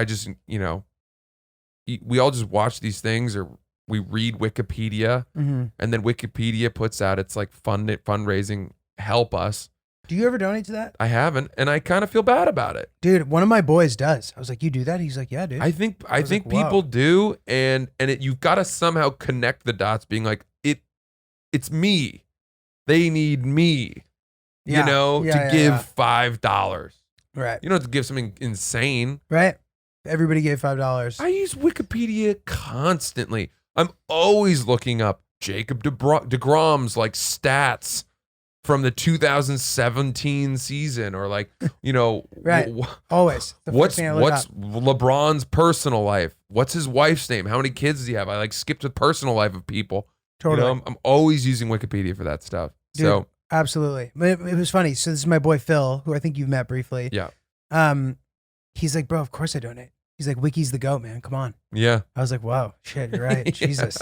we all just watch these things, or we read Wikipedia, Mm-hmm. and then Wikipedia puts out its like fundraising, help us. Do you ever donate to that? I haven't, and I kind of feel bad about it. Dude, one of my boys does. I was like, you do that? He's like, yeah, dude. I think was like, people whoa. do, and you've got to somehow connect the dots, being like, it's me. They need me, Yeah. to give $5. Right. You don't have to give something insane. Right. Everybody gave $5. I use Wikipedia constantly. I'm always looking up Jacob DeGrom's like stats from the 2017 season, or like, Right. Always. The first thing I look what's up. LeBron's personal life? What's his wife's name? How many kids does he have? I like skipped the personal life of people. Totally. I'm always using Wikipedia for that stuff. Dude, So absolutely. But it was funny. So this is my boy Phil, who I think you've met briefly. yeah, He's like, bro, of course I donate. He's like, Wiki's the GOAT, man. Come on. yeah. I was like, wow, shit, you're right. Jesus.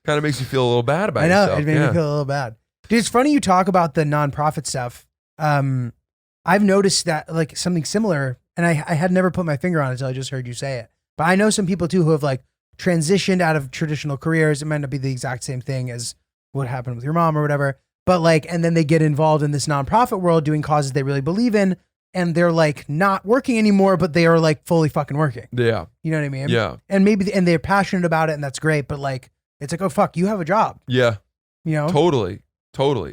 Kind of makes you feel a little bad about I know. yourself. It made me feel a little bad. Dude, it's funny you talk about the nonprofit stuff. I've noticed that like something similar, and I had never put my finger on it until I just heard you say it. But I know some people too who have like transitioned out of traditional careers. It might not be the exact same thing as what happened with your mom or whatever. But like, and then they get involved in this nonprofit world doing causes they really believe in. And they're like not working anymore, but they are like fully fucking working. Yeah. You know what I mean? Yeah. And and they're passionate about it, and that's great. But like, it's like, oh fuck, you have a job. Yeah. You know? Totally.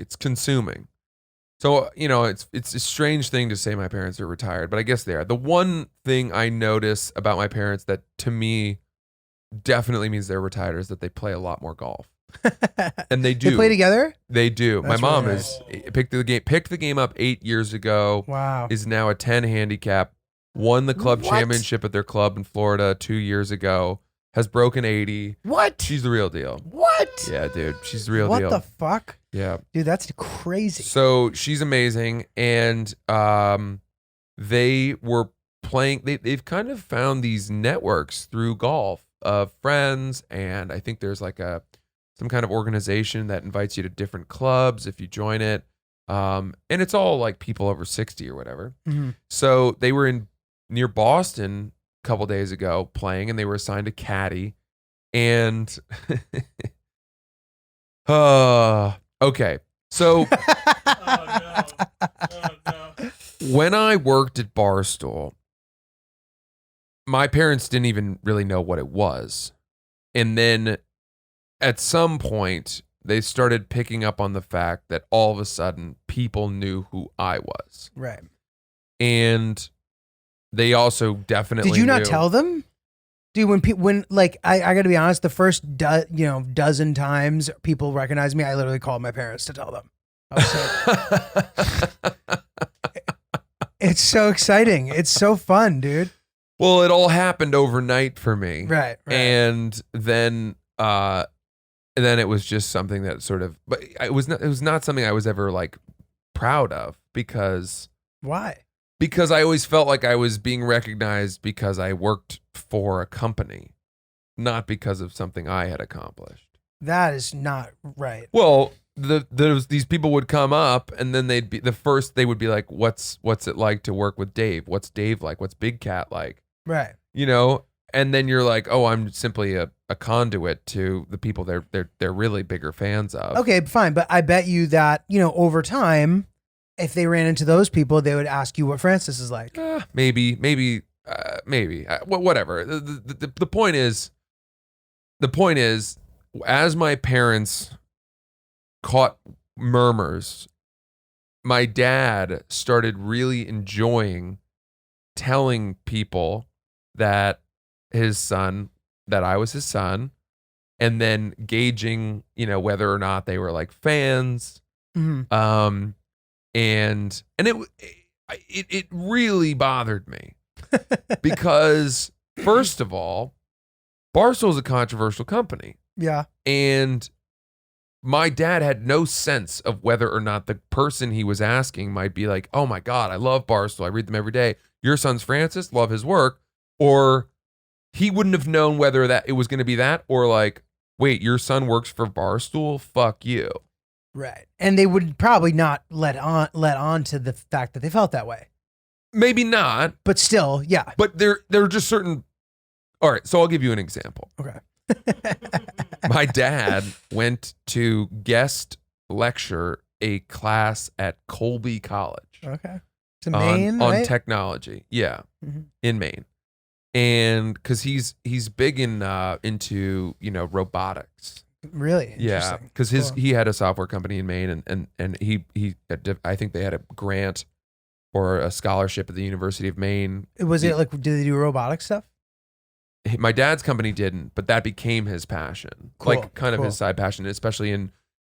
It's consuming. So, it's a strange thing to say my parents are retired, but I guess they are. The one thing I notice about my parents that to me definitely means they're retired is that they play a lot more golf. And they do. They play together? They do. That's My mom really is picked the game up 8 years ago. Wow. Is now a 10 handicap. Won the club What? championship at their club in Florida 2 years ago. Has broken 80. What? She's the real deal. What? Yeah, dude. She's the real What deal. the fuck? Yeah. Dude, that's crazy. So she's amazing, and they were playing. They've kind of found these networks through golf of friends, and I think there's like some kind of organization that invites you to different clubs if you join it, and it's all like people over 60 or whatever. Mhm. So they were near Boston a couple days ago playing, and they were assigned a caddy, and okay. So when I worked at Barstool, my parents didn't even really know what it was. And then at some point, they started picking up on the fact that all of a sudden people knew who I was. Right. And they also definitely Did you not knew- tell them? Dude, when like I got to be honest, the first dozen times people recognize me, I literally called my parents to tell them. I was like, it's so exciting. It's so fun, dude. Well, it all happened overnight for me. Right. And then it was just something that sort of, but it was not something I was ever like proud of because Why? I always felt like I was being recognized because I worked for a company, not because of something I had accomplished. That is not right. Well, these people would come up, and then they would be like, "What's it like to work with Dave? What's Dave like? What's Big Cat like?" Right. And then you're like, "Oh, I'm simply a conduit to the people they're really bigger fans of." Okay, fine. But I bet you that, over time, if they ran into those people, they would ask you what Francis is like. Maybe, whatever. The point is, as my parents caught murmurs, my dad started really enjoying telling people that I was his son, and then gauging, whether or not they were like fans. Mhm. And it really bothered me because first of all, Barstool is a controversial company. Yeah. And my dad had no sense of whether or not the person he was asking might be like, oh my God, I love Barstool. I read them every day. Your son's Francis, love his work. Or he wouldn't have known whether that it was going to be that or like, wait, your son works for Barstool? Fuck you. Right. And they would probably not let on to the fact that they felt that way. Maybe not. But still, yeah. But there are just certain. All right. So I'll give you an example. Okay. My dad went to guest lecture a class at Colby College. Okay. To Maine, on right? technology. Yeah. Mhm. In Maine. And because he's big into robotics. Really? Yeah, Interesting. because Cool. he had a software company in Maine, and he I think they had a grant or a scholarship at the University of Maine. Was it like, did they do robotic stuff? My dad's company didn't, but that became his passion, Cool, like kind of cool. his side passion, especially in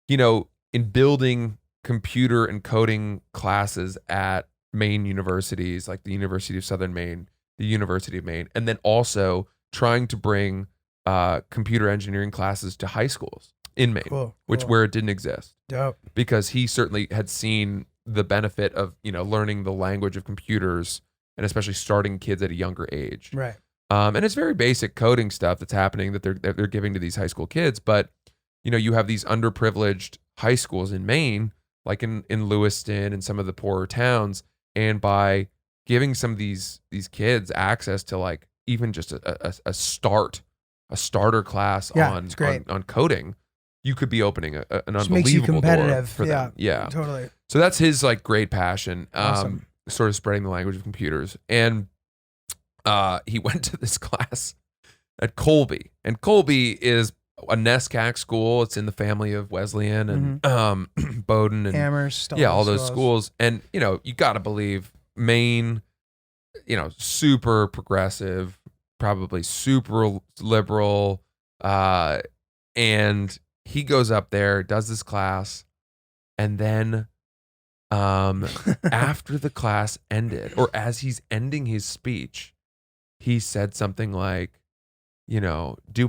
in building computer and coding classes at Maine universities, like the University of Southern Maine, the University of Maine, and then also trying to bring computer engineering classes to high schools in Maine, Cool. which cool. where it didn't exist, Dope. because he certainly had seen the benefit of learning the language of computers, and especially starting kids at a younger age. Right. And it's very basic coding stuff that's happening that they're giving to these high school kids. But you have these underprivileged high schools in Maine, like in Lewiston and some of the poorer towns, and by giving some of these kids access to like even just a starter class Yeah, on it's great. on coding, you could be opening an Just unbelievable makes you door competitive. for Yeah. them. Yeah. Totally. So that's his like great passion, Awesome. sort of spreading the language of computers. And he went to this class at Colby, and Colby is a NESCAC school. It's in the family of Wesleyan and Bowdoin and Amherst. all those schools. And you got to believe Maine, super progressive, probably super liberal, and he goes up there, does this class, and then after the class ended, or as he's ending his speech, he said something like,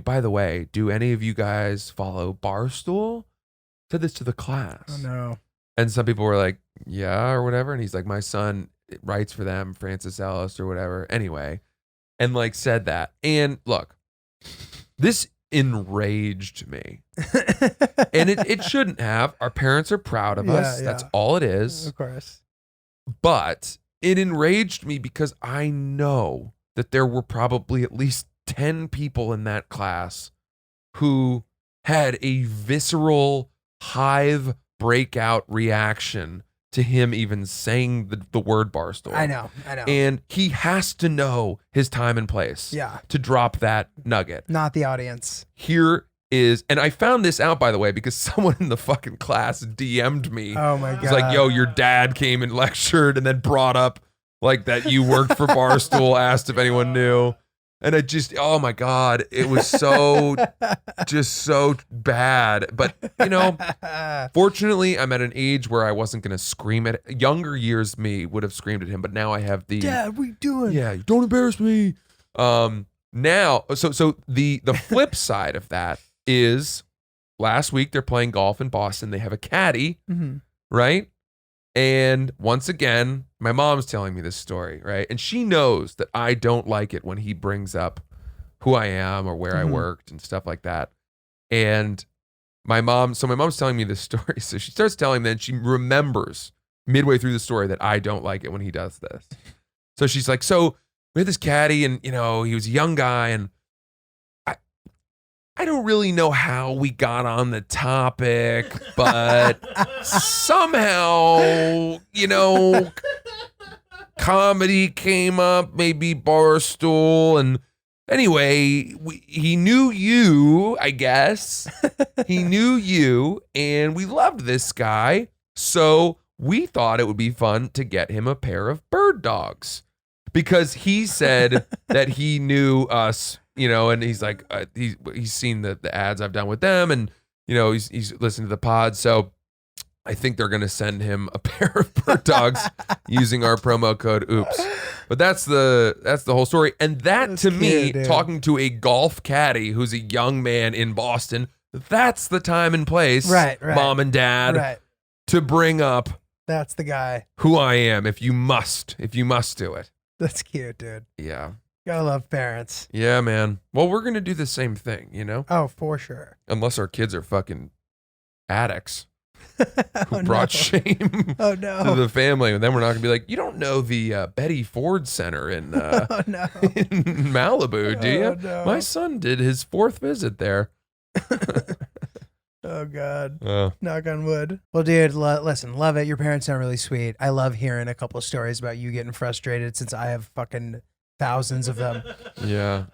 by the way, do any of you guys follow Barstool? Said this to the class. Oh no. And some people were like, yeah, or whatever. And he's like, my son writes for them, Francis Ellis or whatever. Anyway, and like said that. And look, this enraged me. And it shouldn't have. Our parents are proud of us. Yeah, That's yeah. all it is. Of course. But it enraged me because I know that there were probably at least 10 people in that class who had a visceral hive breakout reaction to him even saying the word Barstool. I know. And he has to know his time and place Yeah. to drop that nugget. Not the audience. Here is, and I found this out, by the way, because someone in the fucking class DM'd me. Oh my God. It's like, yo, your dad came and lectured and then brought up like that you worked for Barstool, asked if anyone knew. And I just, oh my God, it was just so bad. But, fortunately, I'm at an age where I wasn't going to scream at it. Younger years me would have screamed at him, but now I have the, Dad, what are you doing? yeah, don't embarrass me. Now, so the flip side of that is last week they're playing golf in Boston. They have a caddy, Mhm. right? And once again, my mom's telling me this story, right? And she knows that I don't like it when he brings up who I am or where I Mhm. worked and stuff like that. And my mom's telling me this story. So she starts telling me, and she remembers midway through the story that I don't like it when he does this. So she's like, so we had this caddy and, he was a young guy, and I don't really know how we got on the topic, but somehow, comedy came up, maybe Barstool. And anyway, he knew you, I guess. He knew you, and we loved this guy. So we thought it would be fun to get him a pair of bird dogs, because he said that he knew us and he's like, he's seen the ads I've done with them, and he's listened to the pod. So I think they're gonna send him a pair of bird dogs using our promo code Oops. But that's the whole story. And that's to me, dude. talking to a golf caddy who's a young man in Boston, that's the time and place, right. mom and dad, Right. to bring up That's the guy. who I am if you must do it. That's cute, dude. Yeah. Gotta love parents. Yeah, man. Well, we're gonna do the same thing, Oh, for sure. unless our kids are fucking addicts who Oh, brought no. shame Oh to no. the family, and then we're not gonna be like, you don't know the Betty Ford Center in Oh no. in Malibu, do you? Oh, no. My son did his 4th visit there. Oh God. Oh, Knock on wood. Well, dude, listen, love it. Your parents sound really sweet. I love hearing a couple of stories about you getting frustrated since I have fucking thousands of them. yeah.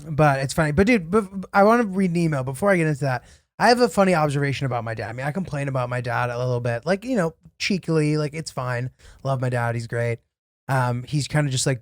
But it's funny. But dude, I want to read an email before I get into that. I have a funny observation about my dad. I mean, I complain about my dad a little bit, like, cheekily, like it's fine. Love my dad. He's great. He's kind of just like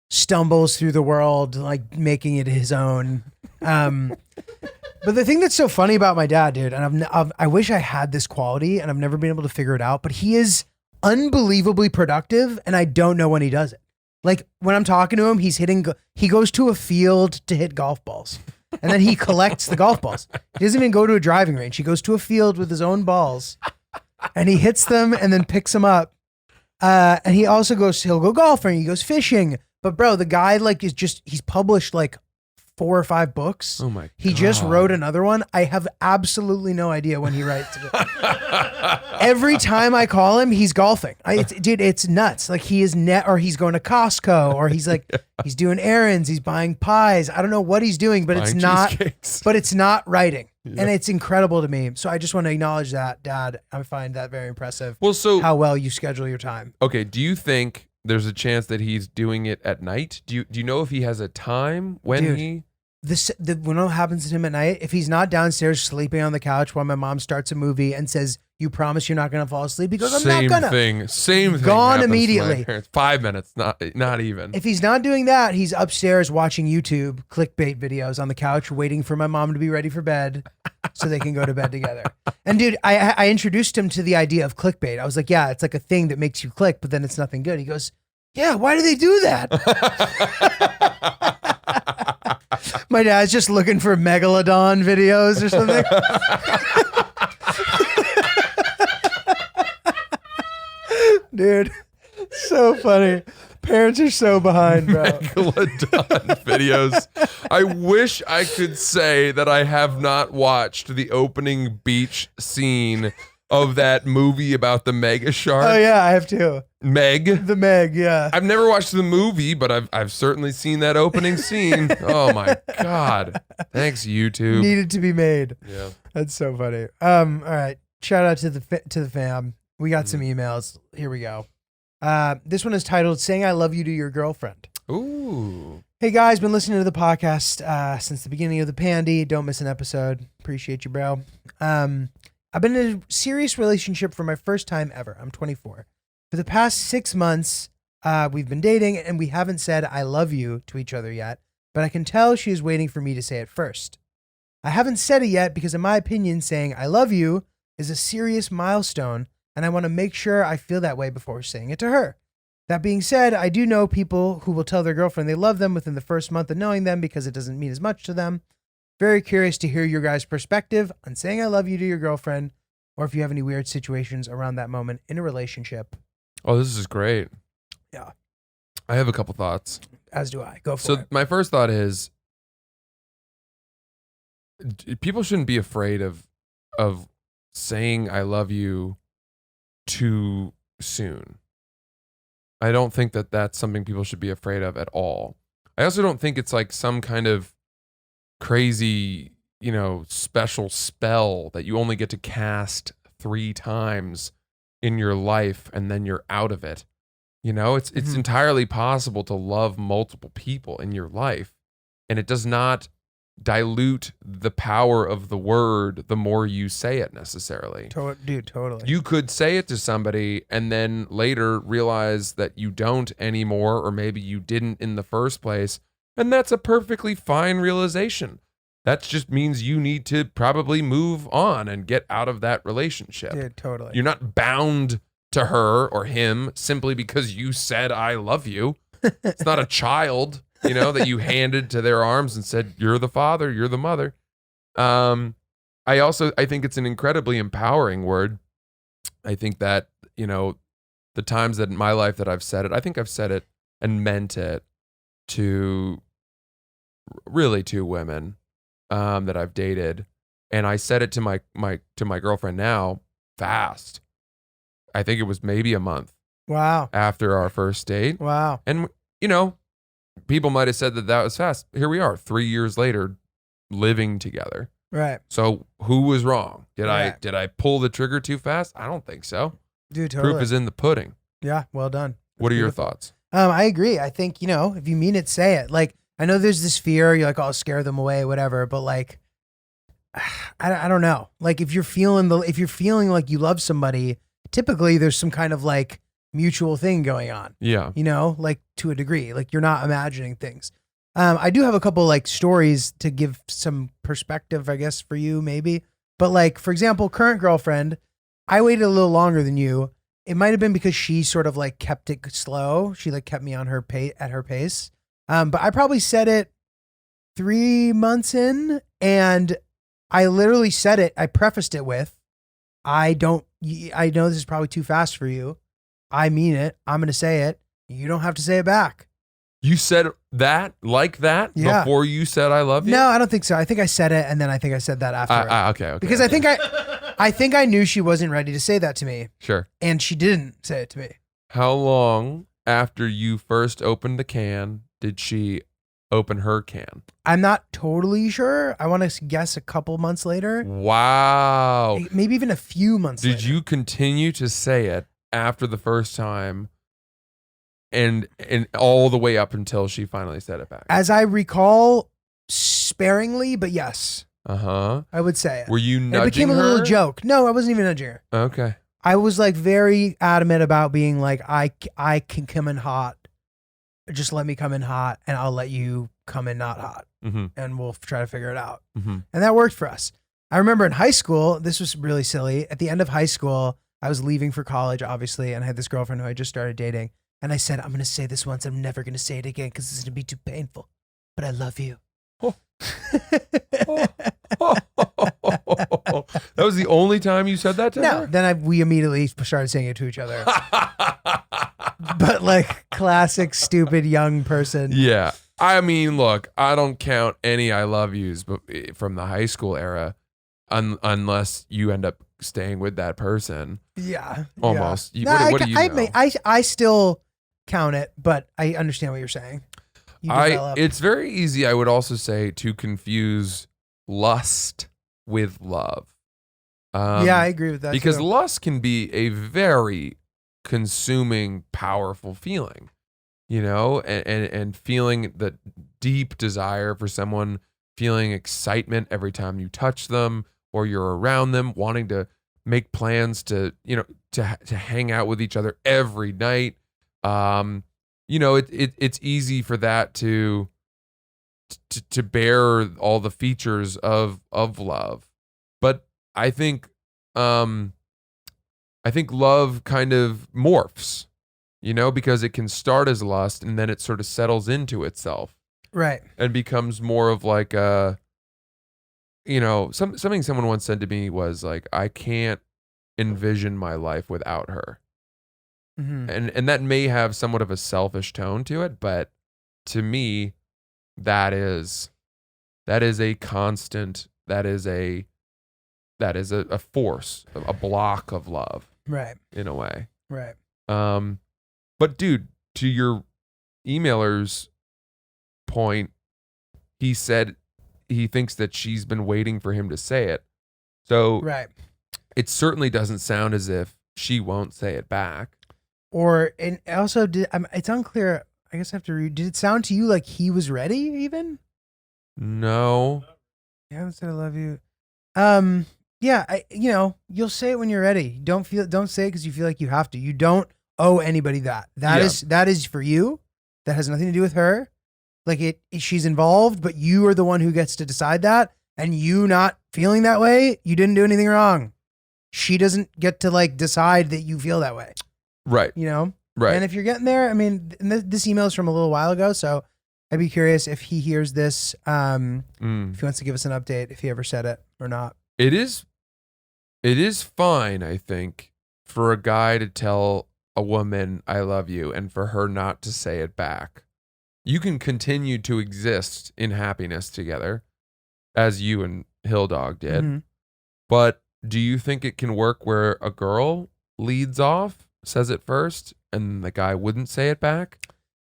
stumbles through the world, like making it his own. But the thing that's so funny about my dad, dude, and I wish I had this quality, and I've never been able to figure it out, but he is unbelievably productive, and I don't know when he does it. Like when I'm talking to him, he goes to a field to hit golf balls, and then he collects the golf balls. He doesn't even go to a driving range. He goes to a field with his own balls, and he hits them and then picks them up. And he'll go golfing. He goes fishing. But bro, the guy he's published like 4 or 5 books. Oh my God. He just wrote another one. I have absolutely no idea when he writes it. Every time I call him, he's golfing. Dude, it's nuts. Like he is or he's going to Costco, or he's like, he's doing errands. He's buying pies. I don't know what he's doing, but Buying it's not, cheesecakes. but it's not writing. Yeah. And it's incredible to me. So I just want to acknowledge that, Dad. I find that very impressive. Well, so How well you schedule your time. okay, do you think there's a chance that he's doing it at night? Do you know if he has a time when Dude. When it happens to him at night, if he's not downstairs sleeping on the couch while my mom starts a movie and says, "You promise you're not going to fall asleep," he goes, "I'm not gonna." Same thing. Gone happens to my immediately. parents. 5 minutes, not even. If he's not doing that, he's upstairs watching YouTube clickbait videos on the couch, waiting for my mom to be ready for bed so they can go to bed together. And dude, I introduced him to the idea of clickbait. I was like, yeah, it's like a thing that makes you click, but then it's nothing good. He goes, yeah, why do they do that? My dad's just looking for Megalodon videos or something. Dude, so funny. Parents are so behind, bro. Megalodon videos. I wish I could say that I have not watched the opening beach scene of that movie about the mega shark. Oh yeah, I have too. Meg. The Meg, yeah. I've never watched the movie, but I've certainly seen that opening scene. Oh my God. Thanks, YouTube. Needed to be made. Yeah. That's so funny. All right. Shout out to the fam. We got some emails. Here we go. This one is titled "Saying I Love You to Your Girlfriend." Ooh. Hey guys, been listening to the podcast since the beginning of the pandy. Don't miss an episode. Appreciate you, bro. I've been in a serious relationship for my first time ever. I'm 24. For the past 6 months, we've been dating, and we haven't said "I love you" to each other yet, but I can tell she is waiting for me to say it first. I haven't said it yet because, in my opinion, saying "I love you" is a serious milestone, and I want to make sure I feel that way before saying it to her. That being said, I do know people who will tell their girlfriend they love them within the first month of knowing them because it doesn't mean as much to them. Very curious to hear your guys' perspective on saying "I love you" to your girlfriend, or if you have any weird situations around that moment in a relationship. Oh, this is great. Yeah. I have a couple thoughts. As do I. Go for So it. my first thought is people shouldn't be afraid of saying "I love you" too soon. I don't think that that's something people should be afraid of at all. I also don't think it's like some kind of crazy, special spell that you only get to cast 3 times in your life and then you're out of it. It's entirely possible to love multiple people in your life, and it does not dilute the power of the word the more you say it necessarily. Dude, totally. You could say it to somebody and then later realize that you don't anymore, or maybe you didn't in the first place, And that's a perfectly fine realization. That just means you need to probably move on and get out of that relationship. Dude, totally. You're not bound to her or him simply because you said, I love you. It's not a child, that you handed to their arms and said, you're the father, you're the mother. I think it's an incredibly empowering word. I think that, the times that in my life that I've said it, I think I've said it and meant it to really two women that I've dated. And I said it to my girlfriend now fast. I think it was maybe a month Wow. after our first date. Wow. And, people might have said that was fast. Here we are 3 years later living together. Right. So who was wrong? Did Right. I pull the trigger too fast? I don't think so. Dude, totally. Proof is in the pudding. Yeah, well done. What are your Beautiful. thoughts? I agree. I think, if you mean it, say it. Like, I know there's this fear, you're like, oh, I'll scare them away, whatever. But like, I don't know. Like if you're feeling like you love somebody, typically there's some kind of like mutual thing going on, Yeah. like to a degree, like you're not imagining things. I do have a couple like stories to give some perspective, I guess, for you maybe. But like, for example, current girlfriend, I waited a little longer than you. It might've been because she sort of like kept it slow. She like kept me on her at her pace. But I probably said it 3 months in, and I literally said it. I prefaced it with, I know this is probably too fast for you. I mean it. I'm going to say it. You don't have to say it back. You said that like that Yeah. before you said I love you? No, I don't think so. I think I said it, and then I think I said that after. Okay. Because I think I knew she wasn't ready to say that to me, Sure. and she didn't say it to me. How long after you first opened the can did she open her can? I'm not totally sure. I want to guess a couple months later. Wow. Maybe even a few months Did later. you continue to say it after the first time and all the way up until she finally said it back? As I recall, sparingly, but yes, Uh-huh. I would say it. Were you And nudging it became a her? little joke. No, I wasn't even nudging her. Okay. I was like very adamant about being like, I can come in hot. Just let me come in hot, and I'll let you come in not hot, Mm-hmm. and we'll try to figure it out. Mm-hmm. And that worked for us. I remember in high school, this was really silly. At the end of high school, I was leaving for college, obviously, and I had this girlfriend who I just started dating. And I said, I'm going to say this once. I'm never going to say it again because it's going to be too painful. But I love you. Oh. That was the only time you said that to No, her? then we immediately started saying it to each other. But like classic, stupid young person. Yeah. I mean, look, I don't count any I love yous but from the high school era unless you end up staying with that person. Yeah. Almost. Yeah. What do you know? I still count it, but I understand what you're saying. You develop. It's very easy, I would also say, to confuse lust with love. Yeah, I agree with that. Because too. lust can be a very consuming, powerful feeling, and feeling the deep desire for someone, feeling excitement every time you touch them or you're around them, wanting to make plans to hang out with each other every night. It's easy for that to bear all the features of love. But I think love kind of morphs, because it can start as lust and then it sort of settles into itself. Right. And becomes more of like something someone once said to me was like, I can't envision my life without her. Mm-hmm. And that may have somewhat of a selfish tone to it, but to me, that is a constant, that is a force, a block of love. Right. In a way. Right. But dude, to your emailer's point, he said he thinks that she's been waiting for him to say it. So Right. it certainly doesn't sound as if she won't say it back. And also, it's unclear. I guess I have to read. Did it sound to you like he was ready even? No. Yeah, I haven't said I love you. Yeah, you'll say it when you're ready. Don't say it because you feel like you have to. You don't owe anybody that. That is for you. That has nothing to do with her. Like she's involved, but you are the one who gets to decide that. And you not feeling that way, you didn't do anything wrong. She doesn't get to like decide that you feel that way. Right. You know? Right. And if you're getting there, I mean, this email is from a little while ago, so I'd be curious if he hears this, if he wants to give us an update, if he ever said it or not. It is fine, I think, for a guy to tell a woman, I love you, and for her not to say it back. You can continue to exist in happiness together, as you and Hill Dog did. Mhm. But do you think it can work where a girl leads off, says it first, and the guy wouldn't say it back?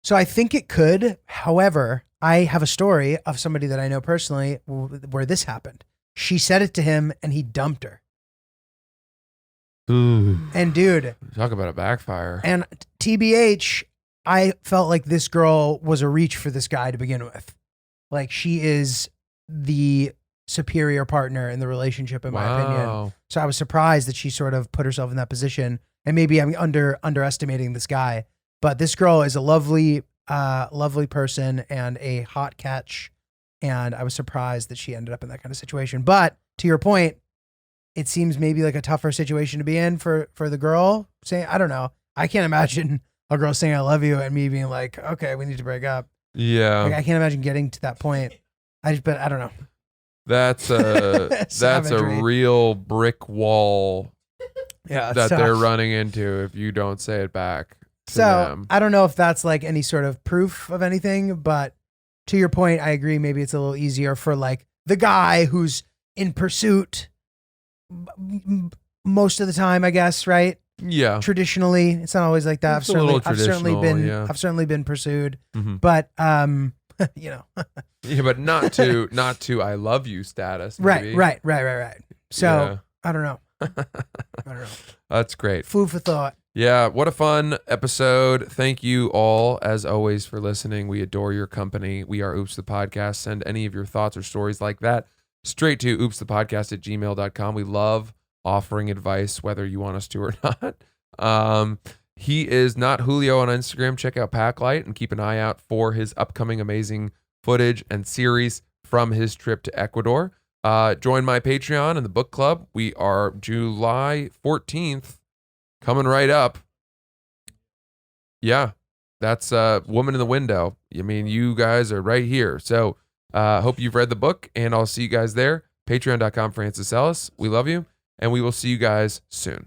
So I think it could. However, I have a story of somebody that I know personally where this happened. She said it to him and he dumped her. Ooh. And dude, Talk about a backfire. and TBH, I felt like this girl was a reach for this guy to begin with. Like she is the superior partner in the relationship, in my opinion. So I was surprised that she sort of put herself in that position. And maybe I'm underestimating this guy, but this girl is a lovely person and a hot catch. And I was surprised that she ended up in that kind of situation. But to your point, it seems maybe like a tougher situation to be in for the girl saying, I don't know. I can't imagine a girl saying I love you and me being like, okay, we need to break up. Yeah. Like, I can't imagine getting to that point. But I don't know. That's a Savagery. real brick wall Yeah, that it's they're tough. running into if you don't say it back to So them. I don't know if that's like any sort of proof of anything, but to your point, I agree. Maybe it's a little easier for like the guy who's in pursuit most of the time, I guess, right? Yeah. Traditionally, it's not always like that. It's a little I've certainly traditional, been yeah. I've certainly been pursued, Mhm. but you know, Yeah, but not to I love you status. right. Maybe. So Yeah. I don't know. I don't know. That's great. Food for thought. Yeah, what a fun episode. Thank you all, as always, for listening. We adore your company. We are Oops the Podcast. Send any of your thoughts or stories like that straight to oopsthepodcast@gmail.com. We love offering advice, whether you want us to or not. He is not Julio on Instagram. Check out Packlight and keep an eye out for his upcoming amazing footage and series from his trip to Ecuador. Join my Patreon and the book club. We are July 14th. Coming right up. Yeah, that's Woman in the Window. I mean, you guys are right here. So hope you've read the book, and I'll see you guys there. Patreon.com/Francis Ellis. We love you, and we will see you guys soon.